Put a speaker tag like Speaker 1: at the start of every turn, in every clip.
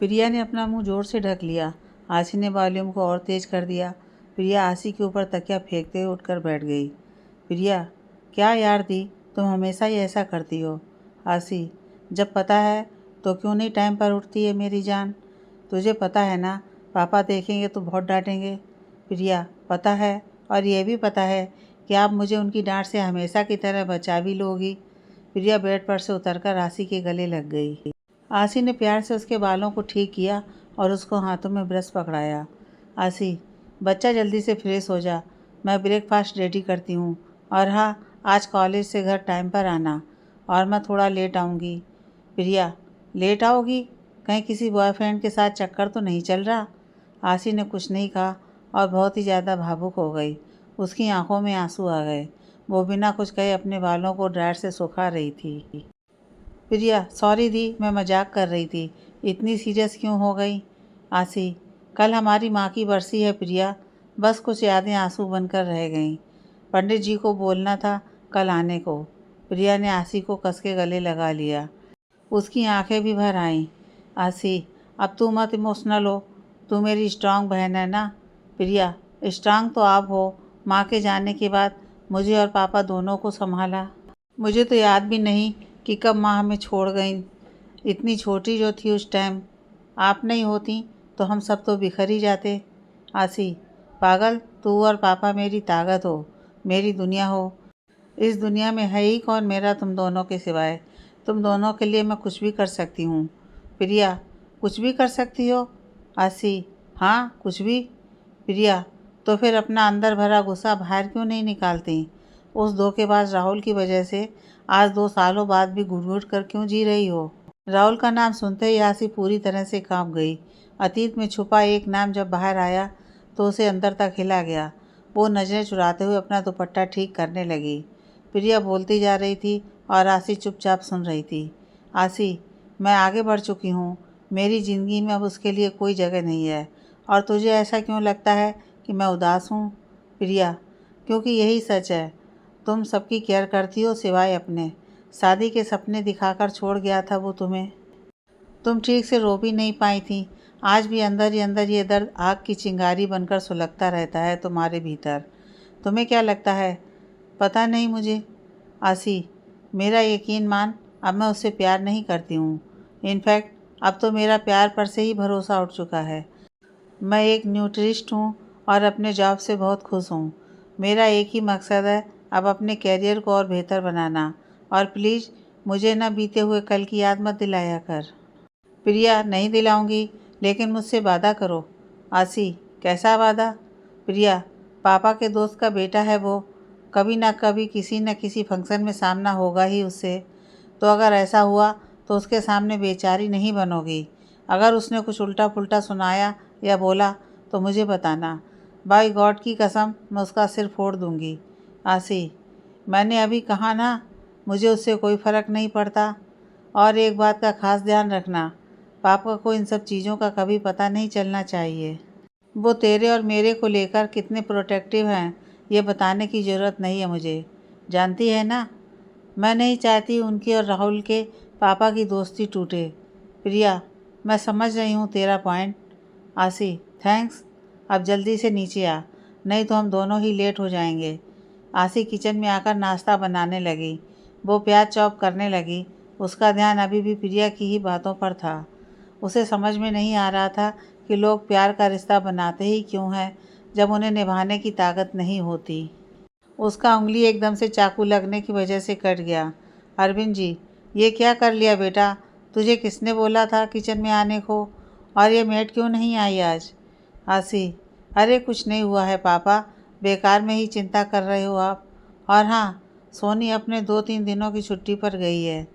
Speaker 1: प्रिया ने अपना मुंह जोर से ढक लिया। आसी ने वॉल्यूम को और तेज कर दिया। प्रिया आसी के ऊपर तकिया फेंकते हुए उठकर बैठ गई। प्रिया, क्या यार दी, तुम हमेशा ही ऐसा करती हो। आसी, जब पता है तो क्यों नहीं टाइम पर उठती है मेरी जान। तुझे पता है ना, पापा देखेंगे तो बहुत डांटेंगे। प्रिया, पता है, और ये भी पता है कि आप मुझे उनकी डांट से हमेशा की तरह बचा भी लोगी। प्रिया बेड पर से उतरकर आसी के गले लग गई। आसी ने प्यार से उसके बालों को ठीक किया और उसको हाथों में ब्रश पकड़ाया। आसी, बच्चा जल्दी से फ्रेश हो जा, मैं ब्रेकफास्ट रेडी करती हूँ। और हाँ, आज कॉलेज से घर टाइम पर आना, और मैं थोड़ा लेट आऊँगी। प्रिया, लेट आओगी? कहीं किसी बॉयफ्रेंड के साथ चक्कर तो नहीं चल रहा? आसी ने कुछ नहीं कहा और बहुत ही ज़्यादा भावुक हो गई। उसकी आंखों में आंसू आ गए। वो बिना कुछ कहे अपने बालों को ड्रायर से सुखा रही थी। प्रिया, सॉरी दी, मैं मजाक कर रही थी। इतनी सीरियस क्यों हो गई? आसी, कल हमारी माँ की बरसी है प्रिया, बस कुछ यादें आंसू बनकर रह गईं। पंडित जी को बोलना था कल आने को। प्रिया ने आसी को कस के गले लगा लिया। उसकी आंखें भी भर आईं। आसी, अब तू मत इमोशनल हो, तू मेरी स्ट्रांग बहन है ना। प्रिया, स्ट्रांग तो आप हो, माँ के जाने के बाद मुझे और पापा दोनों को संभाला। मुझे तो याद भी नहीं कि कब माँ हमें छोड़ गई। इतनी छोटी जो थी उस टाइम। आप नहीं होती तो हम सब तो बिखर ही जाते। आसी, पागल, तू और पापा मेरी ताकत हो, मेरी दुनिया हो। इस दुनिया में है ही कौन मेरा तुम दोनों के सिवाय। तुम दोनों के लिए मैं कुछ भी कर सकती हूँ। प्रिया, कुछ भी कर सकती हो? आसी, हाँ, कुछ भी। प्रिया, तो फिर अपना अंदर भरा गुस्सा बाहर क्यों नहीं निकालती? उस धोखेबाज राहुल की वजह से आज 2 सालों बाद भी घुट घुट कर क्यों जी रही हो? राहुल का नाम सुनते ही आसी पूरी तरह से कांप गई। अतीत में छुपा एक नाम जब बाहर आया तो उसे अंदर तक हिला गया। वो नज़रें चुराते हुए अपना दुपट्टा ठीक करने लगी। प्रिया बोलती जा रही थी और आसी चुपचाप सुन रही थी। आसी, मैं आगे बढ़ चुकी हूँ, मेरी ज़िंदगी में अब उसके लिए कोई जगह नहीं है। और तुझे ऐसा क्यों लगता है कि मैं उदास हूँ? प्रिया, क्योंकि यही सच है, तुम सबकी केयर करती हो सिवाय अपने। शादी के सपने दिखाकर छोड़ गया था वो तुम्हें। तुम ठीक से रो भी नहीं पाई थी। आज भी अंदर ही अंदर ये दर्द आग की चिंगारी बनकर सुलगता रहता है तुम्हारे भीतर। तुम्हें क्या लगता है? पता नहीं मुझे। आसी, मेरा यकीन मान, अब मैं उससे प्यार नहीं करती हूँ। इनफैक्ट अब तो मेरा प्यार पर से ही भरोसा उठ चुका है। मैं एक न्यूट्रिस्ट हूँ और अपने जॉब से बहुत खुश हूँ। मेरा एक ही मकसद है, अब अपने कैरियर को और बेहतर बनाना। और प्लीज़ मुझे न बीते हुए कल की याद मत दिलाया कर। प्रिया, नहीं दिलाऊंगी, लेकिन मुझसे वादा करो। आसी, कैसा वादा? प्रिया, पापा के दोस्त का बेटा है वो, कभी ना कभी किसी न किसी फंक्शन में सामना होगा ही उससे। तो अगर ऐसा हुआ तो उसके सामने बेचारी नहीं बनोगी। अगर उसने कुछ उल्टा पुल्टा सुनाया या बोला तो मुझे बताना। बाय गॉड की कसम, मैं उसका सिर फोड़ दूंगी। आसी, मैंने अभी कहा ना, मुझे उससे कोई फ़र्क नहीं पड़ता। और एक बात का खास ध्यान रखना, पापा को इन सब चीज़ों का कभी पता नहीं चलना चाहिए। वो तेरे और मेरे को लेकर कितने प्रोटेक्टिव हैं ये बताने की ज़रूरत नहीं है मुझे, जानती है ना। मैं नहीं चाहती उनकी और राहुल के पापा की दोस्ती टूटे। प्रिया, मैं समझ रही हूँ तेरा पॉइंट। आसी, थैंक्स। अब जल्दी से नीचे आ, नहीं तो हम दोनों ही लेट हो जाएंगे। आसी किचन में आकर नाश्ता बनाने लगी। वो प्याज चॉप करने लगी। उसका ध्यान अभी भी प्रिया की ही बातों पर था। उसे समझ में नहीं आ रहा था कि लोग प्यार का रिश्ता बनाते ही क्यों हैं जब उन्हें निभाने की ताकत नहीं होती। उसका उंगली एकदम से चाकू लगने की वजह से कट गया। अरविंद जी, ये क्या कर लिया बेटा? तुझे किसने बोला था किचन में आने को? और ये मेड क्यों नहीं आई आज? आसी, अरे कुछ नहीं हुआ है पापा, बेकार में ही चिंता कर रहे हो आप। और हाँ, सोनी अपने 2-3 दिनों की छुट्टी पर गई है।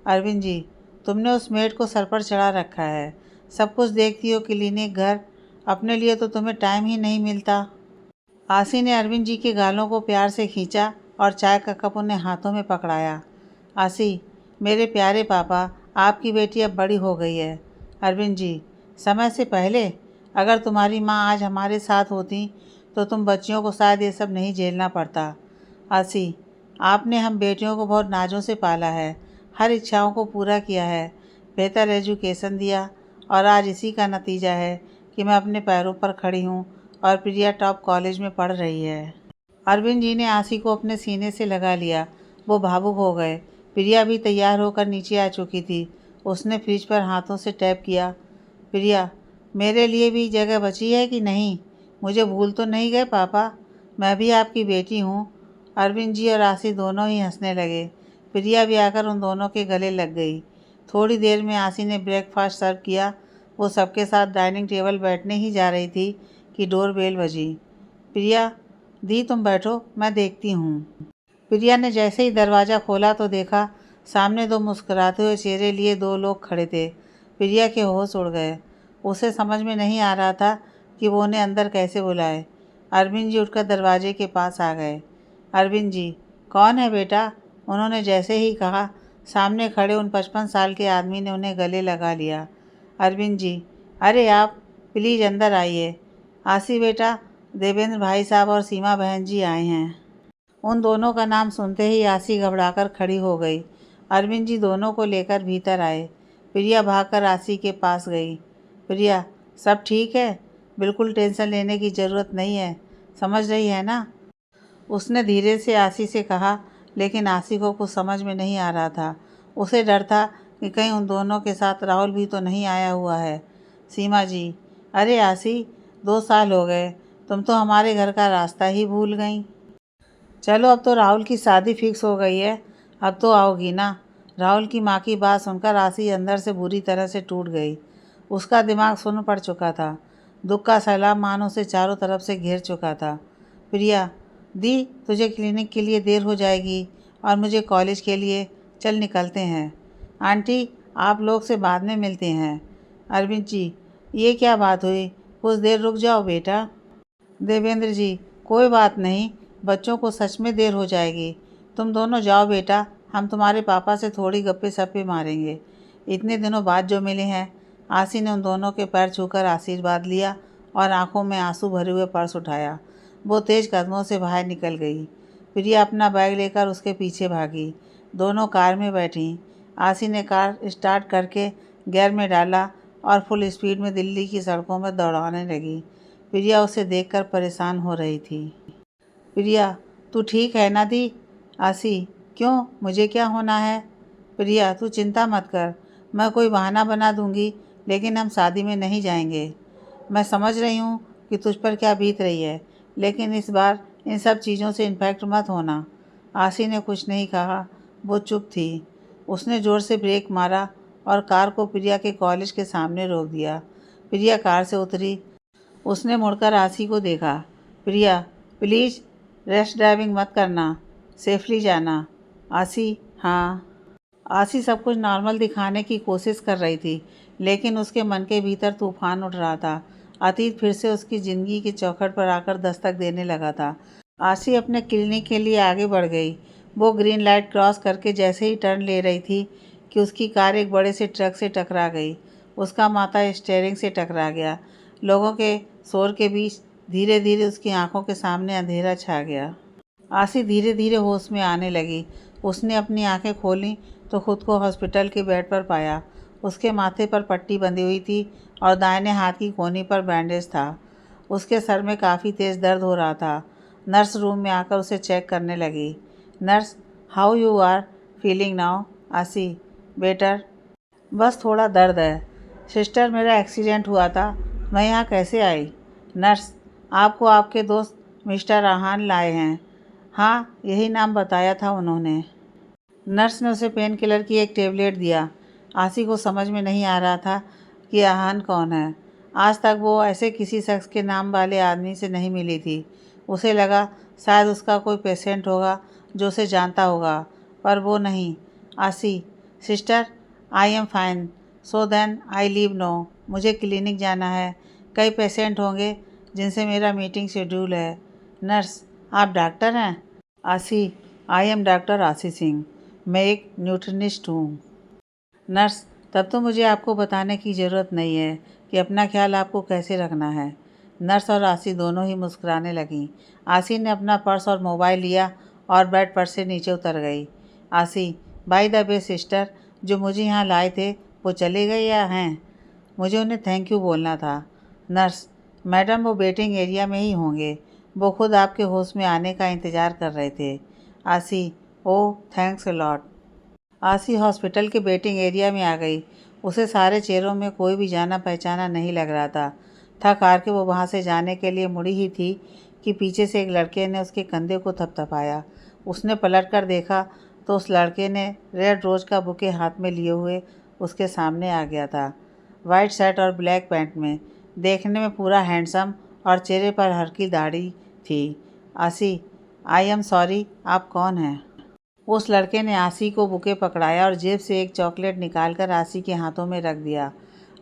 Speaker 1: अरविंद जी, तुमने उस मेड को सर पर चढ़ा रखा है, सब कुछ देखती हो, क्लिनिक, घर, अपने लिए तो तुम्हें टाइम ही नहीं मिलता। आसी ने अरविंद जी के गालों को प्यार से खींचा और चाय का कप उन्हें हाथों में पकड़ाया। आसी, मेरे प्यारे पापा, आपकी बेटी अब बड़ी हो गई है। अरविंद जी, समय से पहले? अगर तुम्हारी माँ आज हमारे साथ होती तो तुम बच्चियों को शायद ये सब नहीं झेलना पड़ता। आसी, आपने हम बेटियों को बहुत नाज़ों से पाला है, हर इच्छाओं को पूरा किया है, बेहतर एजुकेशन दिया और आज इसी का नतीजा है कि मैं अपने पैरों पर खड़ी हूँ और प्रिया टॉप कॉलेज में पढ़ रही है। अरविंद जी ने आशी को अपने सीने से लगा लिया। वो भावुक हो गए। प्रिया भी तैयार होकर नीचे आ चुकी थी। उसने फ्रिज पर हाथों से टैप किया। प्रिया, मेरे लिए भी जगह बची है कि नहीं? मुझे भूल तो नहीं गए पापा? मैं भी आपकी बेटी हूँ। अरविंद जी और आशी दोनों ही हंसने लगे। प्रिया भी आकर उन दोनों के गले लग गई। थोड़ी देर में आशी ने ब्रेकफास्ट सर्व किया। वो सबके साथ डाइनिंग टेबल बैठने ही जा रही थी कि डोर बेल बजी। प्रिया, दी तुम बैठो, मैं देखती हूँ। प्रिया ने जैसे ही दरवाज़ा खोला तो देखा सामने दो मुस्कुराते हुए चेहरे लिए दो लोग खड़े थे। प्रिया के होश उड़ गए। उसे समझ में नहीं आ रहा था कि वो उन्हें अंदर कैसे बुलाए। अरविंद जी उठकर दरवाजे के पास आ गए। अरविंद जी, कौन है बेटा? उन्होंने जैसे ही कहा, सामने खड़े उन 55 साल के आदमी ने उन्हें गले लगा लिया। अरविंद जी, अरे आप प्लीज़ अंदर आइए। आशी बेटा, देवेंद्र भाई साहब और सीमा बहन जी आए हैं। उन दोनों का नाम सुनते ही आशी घबराकर खड़ी हो गई। अरविंद जी दोनों को लेकर भीतर आए। प्रिया भागकर आशी के पास गई। प्रिया, सब ठीक है? बिल्कुल टेंशन लेने की ज़रूरत नहीं है, समझ रही है ना? उसने धीरे से आशी से कहा, लेकिन आशी को कुछ समझ में नहीं आ रहा था। उसे डर था कि कहीं उन दोनों के साथ राहुल भी तो नहीं आया हुआ है। सीमा जी, अरे आशी, 2 साल हो गए, तुम तो हमारे घर का रास्ता ही भूल गई। चलो अब तो राहुल की शादी फिक्स हो गई है, अब तो आओगी ना? राहुल की माँ की बात सुनकर आशी अंदर से बुरी तरह से टूट गई। उसका दिमाग सुन्न पड़ चुका था। दुख का सैलाब मानो उसे चारों तरफ से घेर चुका था। प्रिया, दी तुझे क्लिनिक के लिए देर हो जाएगी और मुझे कॉलेज के लिए, चल निकलते हैं। आंटी, आप लोग से बाद में मिलते हैं। अरविंद जी, ये क्या बात हुई? कुछ देर रुक जाओ बेटा। देवेंद्र जी, कोई बात नहीं, बच्चों को सच में देर हो जाएगी। तुम दोनों जाओ बेटा, हम तुम्हारे पापा से थोड़ी गप्पे सप्पे मारेंगे। इतने दिनों बाद जो मिले हैं। आशी ने उन दोनों के पैर छूकर आशीर्वाद लिया और आंखों में आंसू भरे हुए पर्स उठाया। वो तेज कदमों से बाहर निकल गई। प्रिया अपना बैग लेकर उसके पीछे भागी। दोनों कार में बैठी। आशी ने कार स्टार्ट करके गियर में डाला और फुल स्पीड में दिल्ली की सड़कों में दौड़ाने लगी। प्रिया उसे देखकर परेशान हो रही थी। प्रिया, तू ठीक है ना दी? आशी, क्यों, मुझे क्या होना है? प्रिया, तू चिंता मत कर, मैं कोई बहाना बना दूंगी, लेकिन हम शादी में नहीं जाएंगे। मैं समझ रही हूँ कि तुझ पर क्या बीत रही है, लेकिन इस बार इन सब चीज़ों से इन्फेक्ट मत होना। आशी ने कुछ नहीं कहा। वो चुप थी। उसने ज़ोर से ब्रेक मारा और कार को प्रिया के कॉलेज के सामने रोक दिया। प्रिया कार से उतरी। उसने मुड़कर आशी को देखा। प्रिया, प्लीज़ रैश ड्राइविंग मत करना, सेफली जाना। आशी, हाँ। आशी सब कुछ नॉर्मल दिखाने की कोशिश कर रही थी, लेकिन उसके मन के भीतर तूफान उठ रहा था। अतीत फिर से उसकी ज़िंदगी की चौखट पर आकर दस्तक देने लगा था। आशी अपने क्लिनिक के लिए आगे बढ़ गई। वो ग्रीन लाइट क्रॉस करके जैसे ही टर्न ले रही थी कि उसकी कार एक बड़े से ट्रक से टकरा गई। उसका माथा स्टीयरिंग से टकरा गया। लोगों के शोर के बीच धीरे धीरे उसकी आंखों के सामने अंधेरा छा गया। आशी धीरे धीरे होश में आने लगी। उसने अपनी आंखें खोलीं तो खुद को हॉस्पिटल के बेड पर पाया। उसके माथे पर पट्टी बंधी हुई थी और दाहिने हाथ की कोहनी पर बैंडेज था। उसके सर में काफ़ी तेज़ दर्द हो रहा था। नर्स रूम में आकर उसे चेक करने लगी। Nurse, how you are feeling now? Aashi, better, बस थोड़ा दर्द है। सिस्टर, मेरा एक्सीडेंट हुआ था, मैं यहाँ कैसे आई? नर्स, आपको आपके दोस्त मिस्टर राहान लाए हैं। हाँ, यही नाम बताया था उन्होंने। नर्स ने उसे पेन किलर की एक टेबलेट दिया। आशी को समझ में नहीं आ रहा था कि आहान कौन है। आज तक वो ऐसे किसी शख्स के नाम वाले आदमी से नहीं मिली थी। उसे लगा शायद उसका कोई पेशेंट होगा जो उसे जानता होगा, पर वो नहीं। Aashi, sister, I am fine, so then I leave no. मुझे क्लिनिक जाना है, कई पेशेंट होंगे जिनसे मेरा मीटिंग शेड्यूल है। नर्स, आप डॉक्टर हैं? आशी, आई एम डॉक्टर आशी सिंह, मैं एक न्यूट्रिनिस्ट हूँ। नर्स, तब तो मुझे आपको बताने की ज़रूरत नहीं है कि अपना ख्याल आपको कैसे रखना है। नर्स और आशी दोनों ही मुस्कुराने लगीं। आशी ने अपना पर्स और मोबाइल लिया और बेड पर से नीचे उतर गई। आशी, बाय द वे सिस्टर, जो मुझे यहाँ लाए थे वो चले गए या हैं? मुझे उन्हें थैंक यू बोलना था। नर्स, मैडम वो वेटिंग एरिया में ही होंगे। वो खुद आपके होश में आने का इंतज़ार कर रहे थे। आसी, ओह थैंक्स अ लॉट। आसी हॉस्पिटल के वेटिंग एरिया में आ गई। उसे सारे चेहरों में कोई भी जाना पहचाना नहीं लग रहा था। थक हार के वो वहाँ से जाने के लिए मुड़ी ही थी कि पीछे से एक लड़के ने उसके कंधे को थपथपाया। उसने पलट कर देखा तो उस लड़के ने रेड रोज़ का बुके हाथ में लिए हुए उसके सामने आ गया था, वाइट शर्ट और ब्लैक पैंट में, देखने में पूरा हैंडसम और चेहरे पर हल्की दाढ़ी थी। आसी, आई एम सॉरी, आप कौन हैं? उस लड़के ने आसी को बुके पकड़ाया और जेब से एक चॉकलेट निकालकर आसी के हाथों में रख दिया।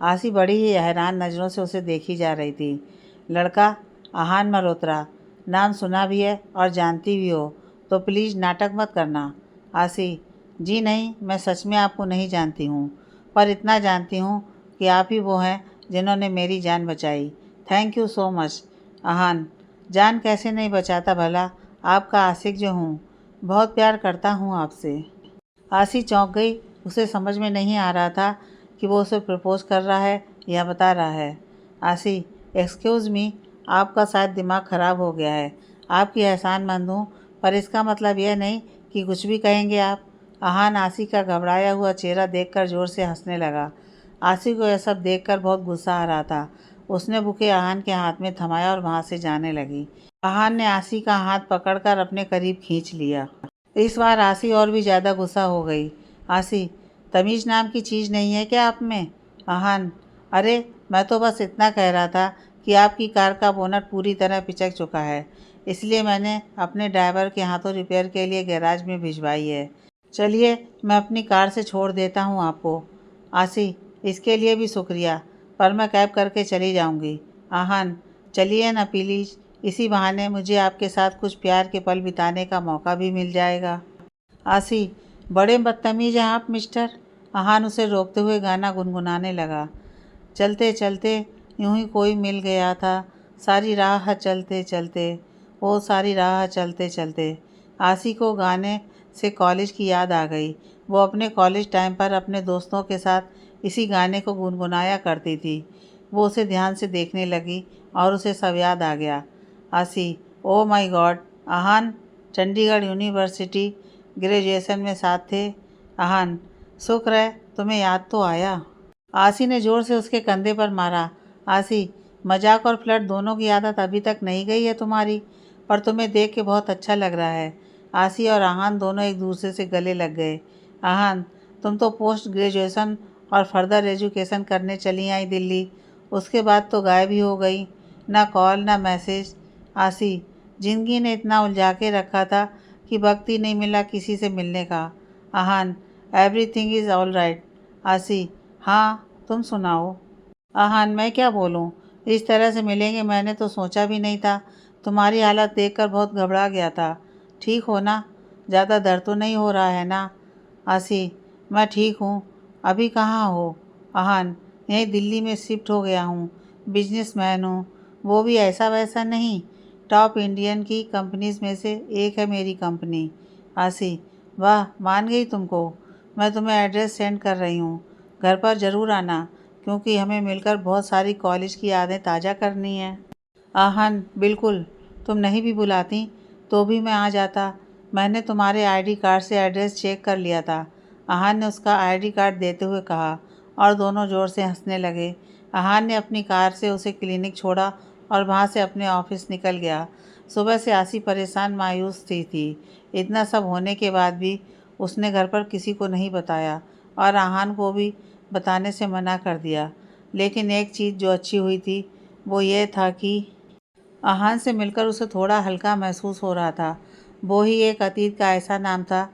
Speaker 1: आसी बड़ी ही हैरान नज़रों से उसे देखी जा रही थी। लड़का, आहान मल्होत्रा, नाम सुना भी है और जानती भी हो तो प्लीज़ नाटक मत करना। आसी, जी नहीं, मैं सच में आपको नहीं जानती हूँ, पर इतना जानती हूँ कि आप ही वो हैं जिन्होंने मेरी जान बचाई। Thank you so much. Aahan, जान कैसे नहीं बचाता भला, आपका आशिक जो हूँ, बहुत प्यार करता हूँ आपसे। आसी चौंक गई। उसे समझ में नहीं आ रहा था कि वो उसे प्रपोज कर रहा है या बता रहा है। आसी, एक्सक्यूज़ मी, आपका शायद दिमाग ख़राब हो गया है। आपकी एहसानमंद हूँ, पर इसका मतलब यह नहीं कि कुछ भी कहेंगे आप। आहान आसी का घबराया हुआ चेहरा देखकर ज़ोर से हंसने लगा। आसी को यह सब देखकर बहुत गुस्सा आ रहा था। उसने बुके आहान के हाथ में थमाया और वहाँ से जाने लगी। आहान ने आसी का हाथ पकड़कर अपने करीब खींच लिया। इस बार आसी और भी ज़्यादा गुस्सा हो गई। आसी, तमीज़ नाम की चीज़ नहीं है क्या आप में? आहान, अरे मैं तो बस इतना कह रहा था कि आपकी कार का बोनट पूरी तरह पिचक चुका है, इसलिए मैंने अपने ड्राइवर के हाथों रिपेयर के लिए गैराज में भिजवाई है। चलिए मैं अपनी कार से छोड़ देता हूँ आपको। आसी, इसके लिए भी शुक्रिया, पर मैं कैब करके चली जाऊँगी। आहान, चलिए ना प्लीज़, इसी बहाने मुझे आपके साथ कुछ प्यार के पल बिताने का मौका भी मिल जाएगा। आसी, बड़े बदतमीज़ हैं आप मिस्टर। आहान उसे रोकते हुए गाना गुनगुनाने लगा। चलते चलते यूं ही कोई मिल गया था, सारी राह चलते चलते, वो सारी राह चलते चलते। आसी को गाने से कॉलेज की याद आ गई। वो अपने कॉलेज टाइम पर अपने दोस्तों के साथ इसी गाने को गुनगुनाया करती थी। वो उसे ध्यान से देखने लगी और उसे सब याद आ गया। आसी, oh my god, Aahan Chandigarh University graduation में साथ थे। आहान, शुक्र है तुम्हें याद तो आया। आसी ने ज़ोर से उसके कंधे पर मारा। आसी, मजाक और फ्लर्ट दोनों की आदत अभी तक नहीं गई है तुम्हारी, पर तुम्हें देख के बहुत अच्छा लग रहा है। आसी और आहान दोनों एक दूसरे से गले लग गए। आहान, तुम तो पोस्ट ग्रेजुएशन और फर्दर एजुकेशन करने चली आई दिल्ली, उसके बाद तो गायब ही हो गई, ना कॉल ना मैसेज। आसी, ज़िंदगी ने इतना उलझा के रखा था कि वक्त ही नहीं मिला किसी से मिलने का। आहान, एवरीथिंग इज़ ऑल राइट। आसी, हाँ तुम सुनाओ। आहान, मैं क्या बोलूँ, इस तरह से मिलेंगे मैंने तो सोचा भी नहीं था। तुम्हारी हालत देखकर बहुत घबरा गया था। ठीक हो ना? ज़्यादा दर्द तो नहीं हो रहा है ना? आसी, मैं ठीक हूँ। अभी कहाँ हो? आहान, यहीं दिल्ली में शिफ्ट हो गया हूँ। बिजनेसमैन हूँ, वो भी ऐसा वैसा नहीं, टॉप इंडियन की कंपनीज में से एक है मेरी कंपनी। आसी, वाह मान गई तुमको। मैं तुम्हें एड्रेस सेंड कर रही हूँ, घर पर ज़रूर आना, क्योंकि हमें मिलकर बहुत सारी कॉलेज की यादें ताज़ा करनी है। आहान, बिल्कुल, तुम नहीं भी बुलाती तो भी मैं आ जाता। मैंने तुम्हारे आईडी कार्ड से एड्रेस चेक कर लिया था। आहान ने उसका आईडी कार्ड देते हुए कहा और दोनों ज़ोर से हंसने लगे। आहान ने अपनी कार से उसे क्लिनिक छोड़ा और वहाँ से अपने ऑफिस निकल गया। सुबह से आसी परेशान मायूस सी थी। इतना सब होने के बाद भी उसने घर पर किसी को नहीं बताया और आहान को भी बताने से मना कर दिया। लेकिन एक चीज़ जो अच्छी हुई थी वो ये था कि आहान से मिलकर उसे थोड़ा हल्का महसूस हो रहा था। वो ही एक अतीत का ऐसा नाम था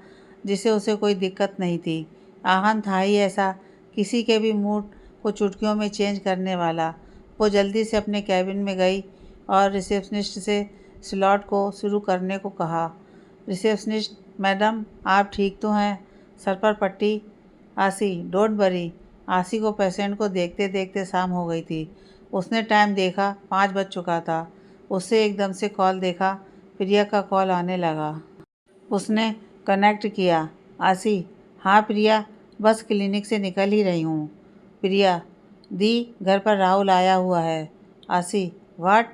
Speaker 1: जिसे उसे कोई दिक्कत नहीं थी। आहान था ही ऐसा, किसी के भी मूड को चुटकियों में चेंज करने वाला। वो जल्दी से अपने कैबिन में गई और रिसेप्शनिस्ट से स्लॉट को शुरू करने को कहा। रिसेप्शनिस्ट, मैडम आप ठीक तो हैं? सर पर पट्टी। आसी, डोंट वरी। आसी को पेशेंट को देखते देखते शाम हो गई थी। उसने टाइम देखा, 5 बज चुका था। उससे एकदम से कॉल देखा, प्रिया का कॉल आने लगा। उसने कनेक्ट किया। आसी, हाँ प्रिया, बस क्लिनिक से निकल ही रही हूँ। प्रिया, दी, घर पर राहुल आया हुआ है। आसी, व्हाट?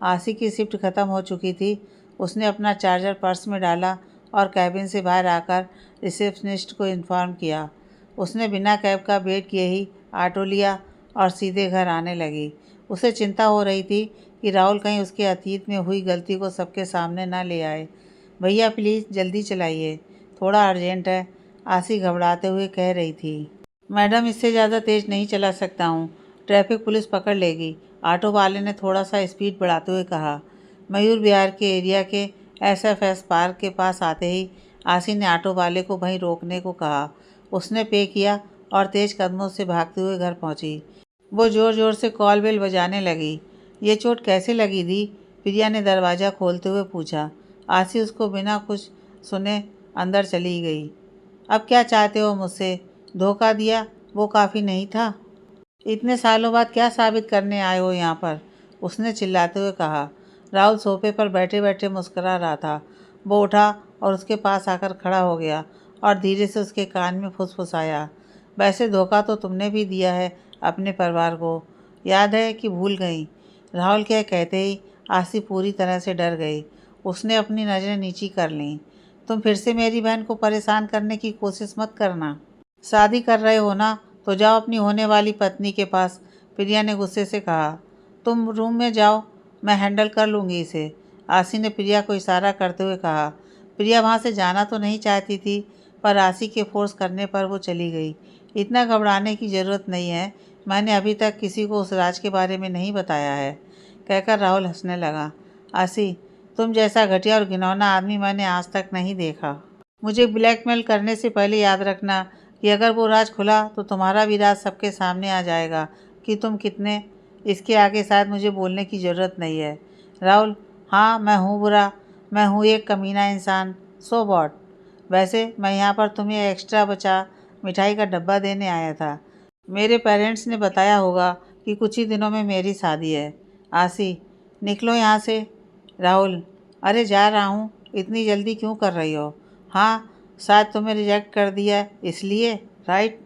Speaker 1: आसी की शिफ्ट ख़त्म हो चुकी थी। उसने अपना चार्जर पर्स में डाला और कैबिन से बाहर आकर रिसेप्शनिस्ट को इन्फॉर्म किया। उसने बिना कैब का वेट किए ही ऑटो लिया और सीधे घर आने लगी। उसे चिंता हो रही थी कि राहुल कहीं उसके अतीत में हुई गलती को सबके सामने ना ले आए। भैया प्लीज़ जल्दी चलाइए, थोड़ा अर्जेंट है, आसी घबराते हुए कह रही थी। मैडम इससे ज़्यादा तेज़ नहीं चला सकता हूँ, ट्रैफिक पुलिस पकड़ लेगी, ऑटो वाले ने थोड़ा सा स्पीड बढ़ाते हुए कहा। मयूर विहार के एरिया के एसएफएस पार्क के पास आते ही आसी ने ऑटो वाले को वहीं रोकने को कहा। उसने पे किया और तेज़ कदमों से भागते हुए घर पहुंची। वो ज़ोर ज़ोर से कॉल बेल बजाने लगी। ये चोट कैसे लगी दी? प्रिया ने दरवाज़ा खोलते हुए पूछा। आसी उसको बिना कुछ सुने अंदर चली गई। अब क्या चाहते हो मुझसे? धोखा दिया वो काफ़ी नहीं था? इतने सालों बाद क्या साबित करने आए हो यहाँ पर? उसने चिल्लाते हुए कहा। राहुल सोफे पर बैठे बैठे मुस्करा रहा था। वो उठा और उसके पास आकर खड़ा हो गया और धीरे से उसके कान में फुसफुसाया। वैसे धोखा तो तुमने भी दिया है अपने परिवार को, याद है कि भूल गई? राहुल के कहते ही आसी पूरी तरह से डर गई। उसने अपनी नज़रें नीची कर लीं। तुम फिर से मेरी बहन को परेशान करने की कोशिश मत करना। शादी कर रहे हो ना, तो जाओ अपनी होने वाली पत्नी के पास, प्रिया ने गुस्से से कहा। तुम रूम में जाओ, मैं हैंडल कर लूँगी इसे, आसी ने प्रिया को इशारा करते हुए कहा। प्रिया वहाँ से जाना तो नहीं चाहती थी, पर आसी के फोर्स करने पर वो चली गई। इतना घबराने की ज़रूरत नहीं है, मैंने अभी तक किसी को उस राज के बारे में नहीं बताया है, कहकर राहुल हंसने लगा। आसी, तुम जैसा घटिया और घिनौना आदमी मैंने आज तक नहीं देखा। मुझे ब्लैकमेल करने से पहले याद रखना कि अगर वो राज खुला तो तुम्हारा भी राज सबके सामने आ जाएगा कि तुम कितने। इसके आगे शायद मुझे बोलने की ज़रूरत नहीं है। राहुल, हाँ मैं हूँ बुरा, मैं हूँ एक कमीना इंसान, सो वॉट? वैसे मैं यहाँ पर तुम्हें एक्स्ट्रा बचा मिठाई का डब्बा देने आया था। मेरे पेरेंट्स ने बताया होगा कि कुछ ही दिनों में मेरी शादी है। आसी, निकलो यहाँ से। राहुल, अरे जा रहा हूँ, इतनी जल्दी क्यों कर रही हो? हाँ, शायद तुम्हें रिजेक्ट कर दिया इसलिए, राइट?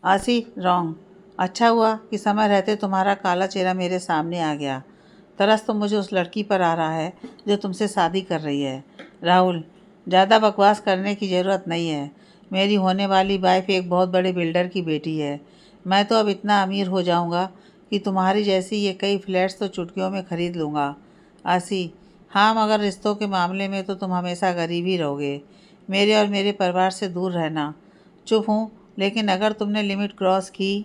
Speaker 1: आसी, रॉन्ग। अच्छा हुआ कि समय रहते तुम्हारा काला चेहरा मेरे सामने आ गया। तरस तो मुझे उस लड़की पर आ रहा है जो तुमसे शादी कर रही है। राहुल, ज़्यादा बकवास करने की ज़रूरत नहीं है। मेरी होने वाली वाइफ एक बहुत बड़े बिल्डर की बेटी है। मैं तो अब इतना अमीर हो जाऊंगा कि तुम्हारी जैसी ये कई फ्लैट्स तो चुटकियों में ख़रीद लूँगा। आसी, हाँ मगर रिश्तों के मामले में तो तुम हमेशा गरीब ही रहोगे। मेरे और मेरे परिवार से दूर रहना। चुप हूँ, लेकिन अगर तुमने लिमिट क्रॉस की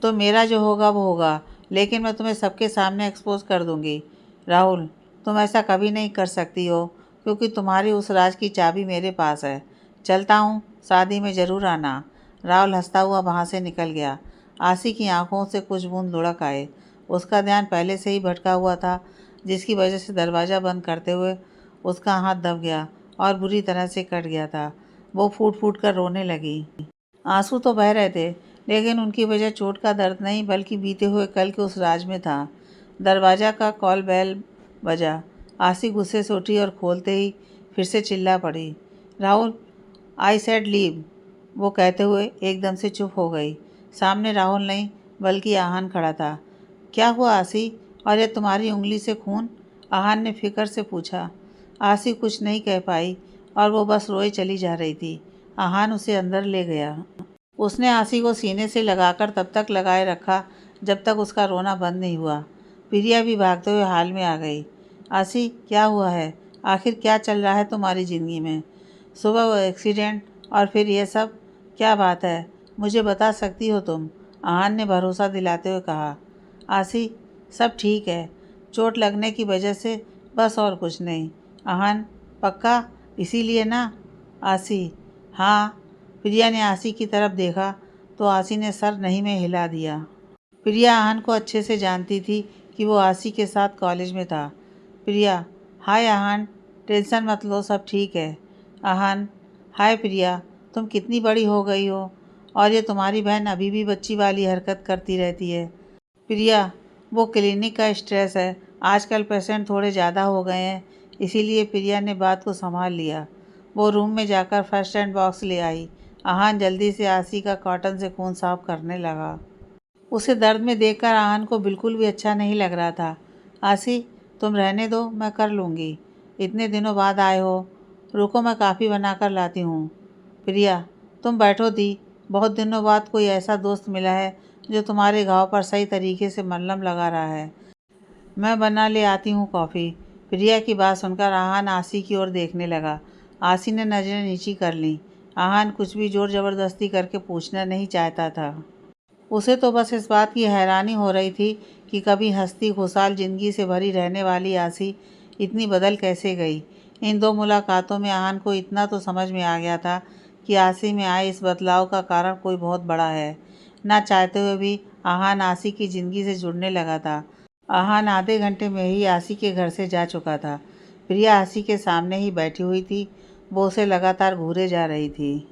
Speaker 1: तो मेरा जो होगा वो होगा, लेकिन मैं तुम्हें सबके सामने एक्सपोज कर दूंगी। राहुल, तुम ऐसा कभी नहीं कर सकती हो क्योंकि तुम्हारी उस राज की चाबी मेरे पास है। चलता हूँ, शादी में ज़रूर आना। राहुल हंसता हुआ वहाँ से निकल गया। आसी की आंखों से कुछ बूंद लुढ़क आए। उसका ध्यान पहले से ही भटका हुआ था, जिसकी वजह से दरवाज़ा बंद करते हुए उसका हाथ दब गया और बुरी तरह से कट गया था। वो फूट फूट कर रोने लगी। आंसू तो बह रहे थे, लेकिन उनकी वजह चोट का दर्द नहीं बल्कि बीते हुए कल के उस राज में था। दरवाज़ा का कॉल बेल बजा। आसी गुस्से से उठी और खोलते ही फिर से चिल्ला पड़ी। राहुल, आई सेड लीव, वो कहते हुए एकदम से चुप हो गई। सामने राहुल नहीं बल्कि आहान खड़ा था। क्या हुआ आसी, और ये तुम्हारी उंगली से खून? आहान ने फिक्र से पूछा। आसी कुछ नहीं कह पाई और वो बस रोए चली जा रही थी। आहान उसे अंदर ले गया। उसने आसी को सीने से लगाकर तब तक लगाए रखा जब तक उसका रोना बंद नहीं हुआ। प्रिया भी भागते हुए हाल में आ गई। आसी, क्या हुआ है? आखिर क्या चल रहा है तुम्हारी ज़िंदगी में? सुबह वो एक्सीडेंट और फिर ये सब, क्या बात है? मुझे बता सकती हो तुम? आहान ने भरोसा दिलाते हुए कहा। आसी, सब ठीक है, चोट लगने की वजह से, बस और कुछ नहीं। आहान, पक्का? इसीलिए ना? आसी, हाँ। प्रिया ने आसी की तरफ देखा तो आसी ने सर नहीं में हिला दिया। प्रिया आहान को अच्छे से जानती थी कि वो आसी के साथ कॉलेज में था। प्रिया, हाय आहान, टेंशन मत लो, सब ठीक है। आहान, हाय प्रिया, तुम कितनी बड़ी हो गई हो और ये तुम्हारी बहन अभी भी बच्ची वाली हरकत करती रहती है। प्रिया, वो क्लिनिक का स्ट्रेस है, आजकल पेशेंट थोड़े ज़्यादा हो गए हैं, इसीलिए प्रिया ने बात को संभाल लिया। वो रूम में जाकर फर्स्ट एड बॉक्स ले आई। आहान जल्दी से आसी का कॉटन से खून साफ करने लगा। उसे दर्द में देखकर आहान को बिल्कुल भी अच्छा नहीं लग रहा था। आसी, तुम रहने दो, मैं कर लूँगी। इतने दिनों बाद आए हो, रुको मैं काफ़ी बना कर लाती हूँ। प्रिया, तुम बैठो दी, बहुत दिनों बाद कोई ऐसा दोस्त मिला है जो तुम्हारे घाव पर सही तरीके से मलहम लगा रहा है। मैं बना ले आती हूँ कॉफ़ी। प्रिया की बात सुनकर आहान आसी की ओर देखने लगा। आसी ने नज़रें नीची कर लीं। आहान कुछ भी ज़ोर ज़बरदस्ती करके पूछना नहीं चाहता था। उसे तो बस इस बात की हैरानी हो रही थी कि कभी हंसती खुशहाल ज़िंदगी से भरी रहने वाली आसी इतनी बदल कैसे गई। इन दो मुलाकातों में आहान को इतना तो समझ में आ गया था कि आसी में आए इस बदलाव का कारण कोई बहुत बड़ा है। ना चाहते हुए भी आहान आसी की ज़िंदगी से जुड़ने लगा था। आहान आधे घंटे में ही आसी के घर से जा चुका था। प्रिया आसी के सामने ही बैठी हुई थी। वो उसे लगातार घूरे जा रही थी।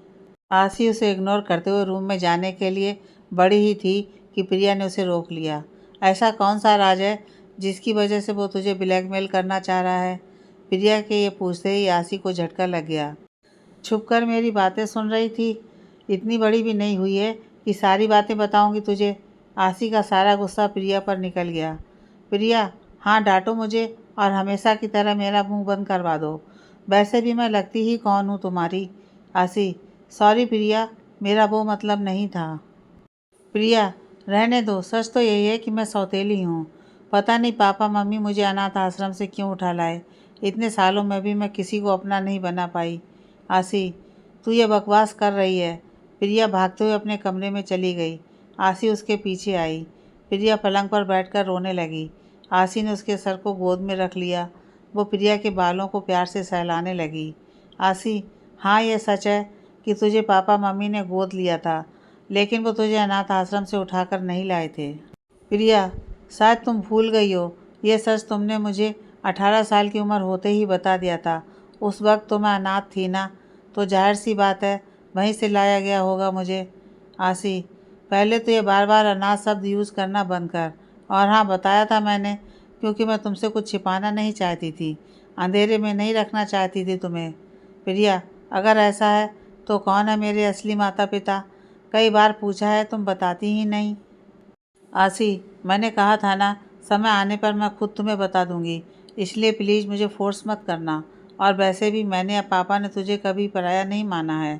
Speaker 1: आसी उसे इग्नोर करते हुए रूम में जाने के लिए बड़ी ही थी कि प्रिया ने उसे रोक लिया। ऐसा कौन सा राज है जिसकी वजह से वो तुझे ब्लैकमेल करना चाह रहा है? प्रिया के ये पूछते ही आसी को झटका लग गया। छुपकर मेरी बातें सुन रही थी? इतनी बड़ी भी नहीं हुई है कि सारी बातें बताऊंगी तुझे। आसी का सारा गुस्सा प्रिया पर निकल गया। प्रिया, हाँ डांटो मुझे और हमेशा की तरह मेरा मुंह बंद करवा दो। वैसे भी मैं लगती ही कौन हूँ तुम्हारी? आसी, सॉरी प्रिया, मेरा वो मतलब नहीं था। प्रिया, रहने दो, सच तो यही है कि मैं सौतेली हूँ। पता नहीं पापा मम्मी मुझे अनाथ आश्रम से क्यों उठा लाए। इतने सालों में भी मैं किसी को अपना नहीं बना पाई। आसी, तू ये बकवास कर रही है। प्रिया भागते हुए अपने कमरे में चली गई। आसी उसके पीछे आई। प्रिया पलंग पर बैठकर रोने लगी। आसी ने उसके सर को गोद में रख लिया। वो प्रिया के बालों को प्यार से सहलाने लगी। आसी, हाँ ये सच है कि तुझे पापा मम्मी ने गोद लिया था, लेकिन वो तुझे अनाथ आश्रम से उठाकर नहीं लाए थे। प्रिया, शायद तुम भूल गई हो, ये सच तुमने मुझे 18 साल की उम्र होते ही बता दिया था। उस वक्त तो मैं अनाथ थी ना, तो जाहिर सी बात है वहीं से लाया गया होगा मुझे। आसी, पहले तो ये बार बार अनाथ शब्द यूज़ करना बंद कर। और हाँ, बताया था मैंने, क्योंकि मैं तुमसे कुछ छिपाना नहीं चाहती थी, अंधेरे में नहीं रखना चाहती थी तुम्हें। प्रिया, अगर ऐसा है तो कौन है मेरे असली माता पिता? कई बार पूछा है, तुम बताती ही नहीं। आसी, मैंने कहा था ना, समय आने पर मैं खुद तुम्हें बता दूंगी, इसलिए प्लीज़ मुझे फोर्स मत करना। और वैसे भी मैंने या पापा ने तुझे कभी पराया नहीं माना है।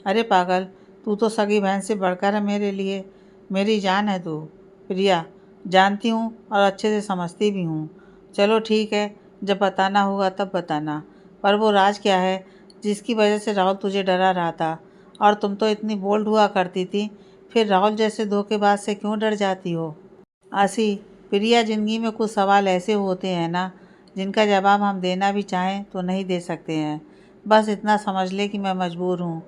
Speaker 1: अरे पागल, तू तो सगी बहन से बढ़कर है मेरे लिए, मेरी जान है तू। प्रिया, जानती हूँ और अच्छे से समझती भी हूँ। चलो ठीक है, जब बताना होगा तब बताना। पर वो राज क्या है जिसकी वजह से राहुल तुझे डरा रहा था? और तुम तो इतनी बोल्ड हुआ करती थी, फिर राहुल जैसे धोखेबाज से क्यों डर जाती हो? आसी, प्रिया, ज़िंदगी में कुछ सवाल ऐसे होते हैं ना, जिनका जवाब हम देना भी चाहें तो नहीं दे सकते हैं। बस इतना समझ ले कि मैं मजबूर हूँ,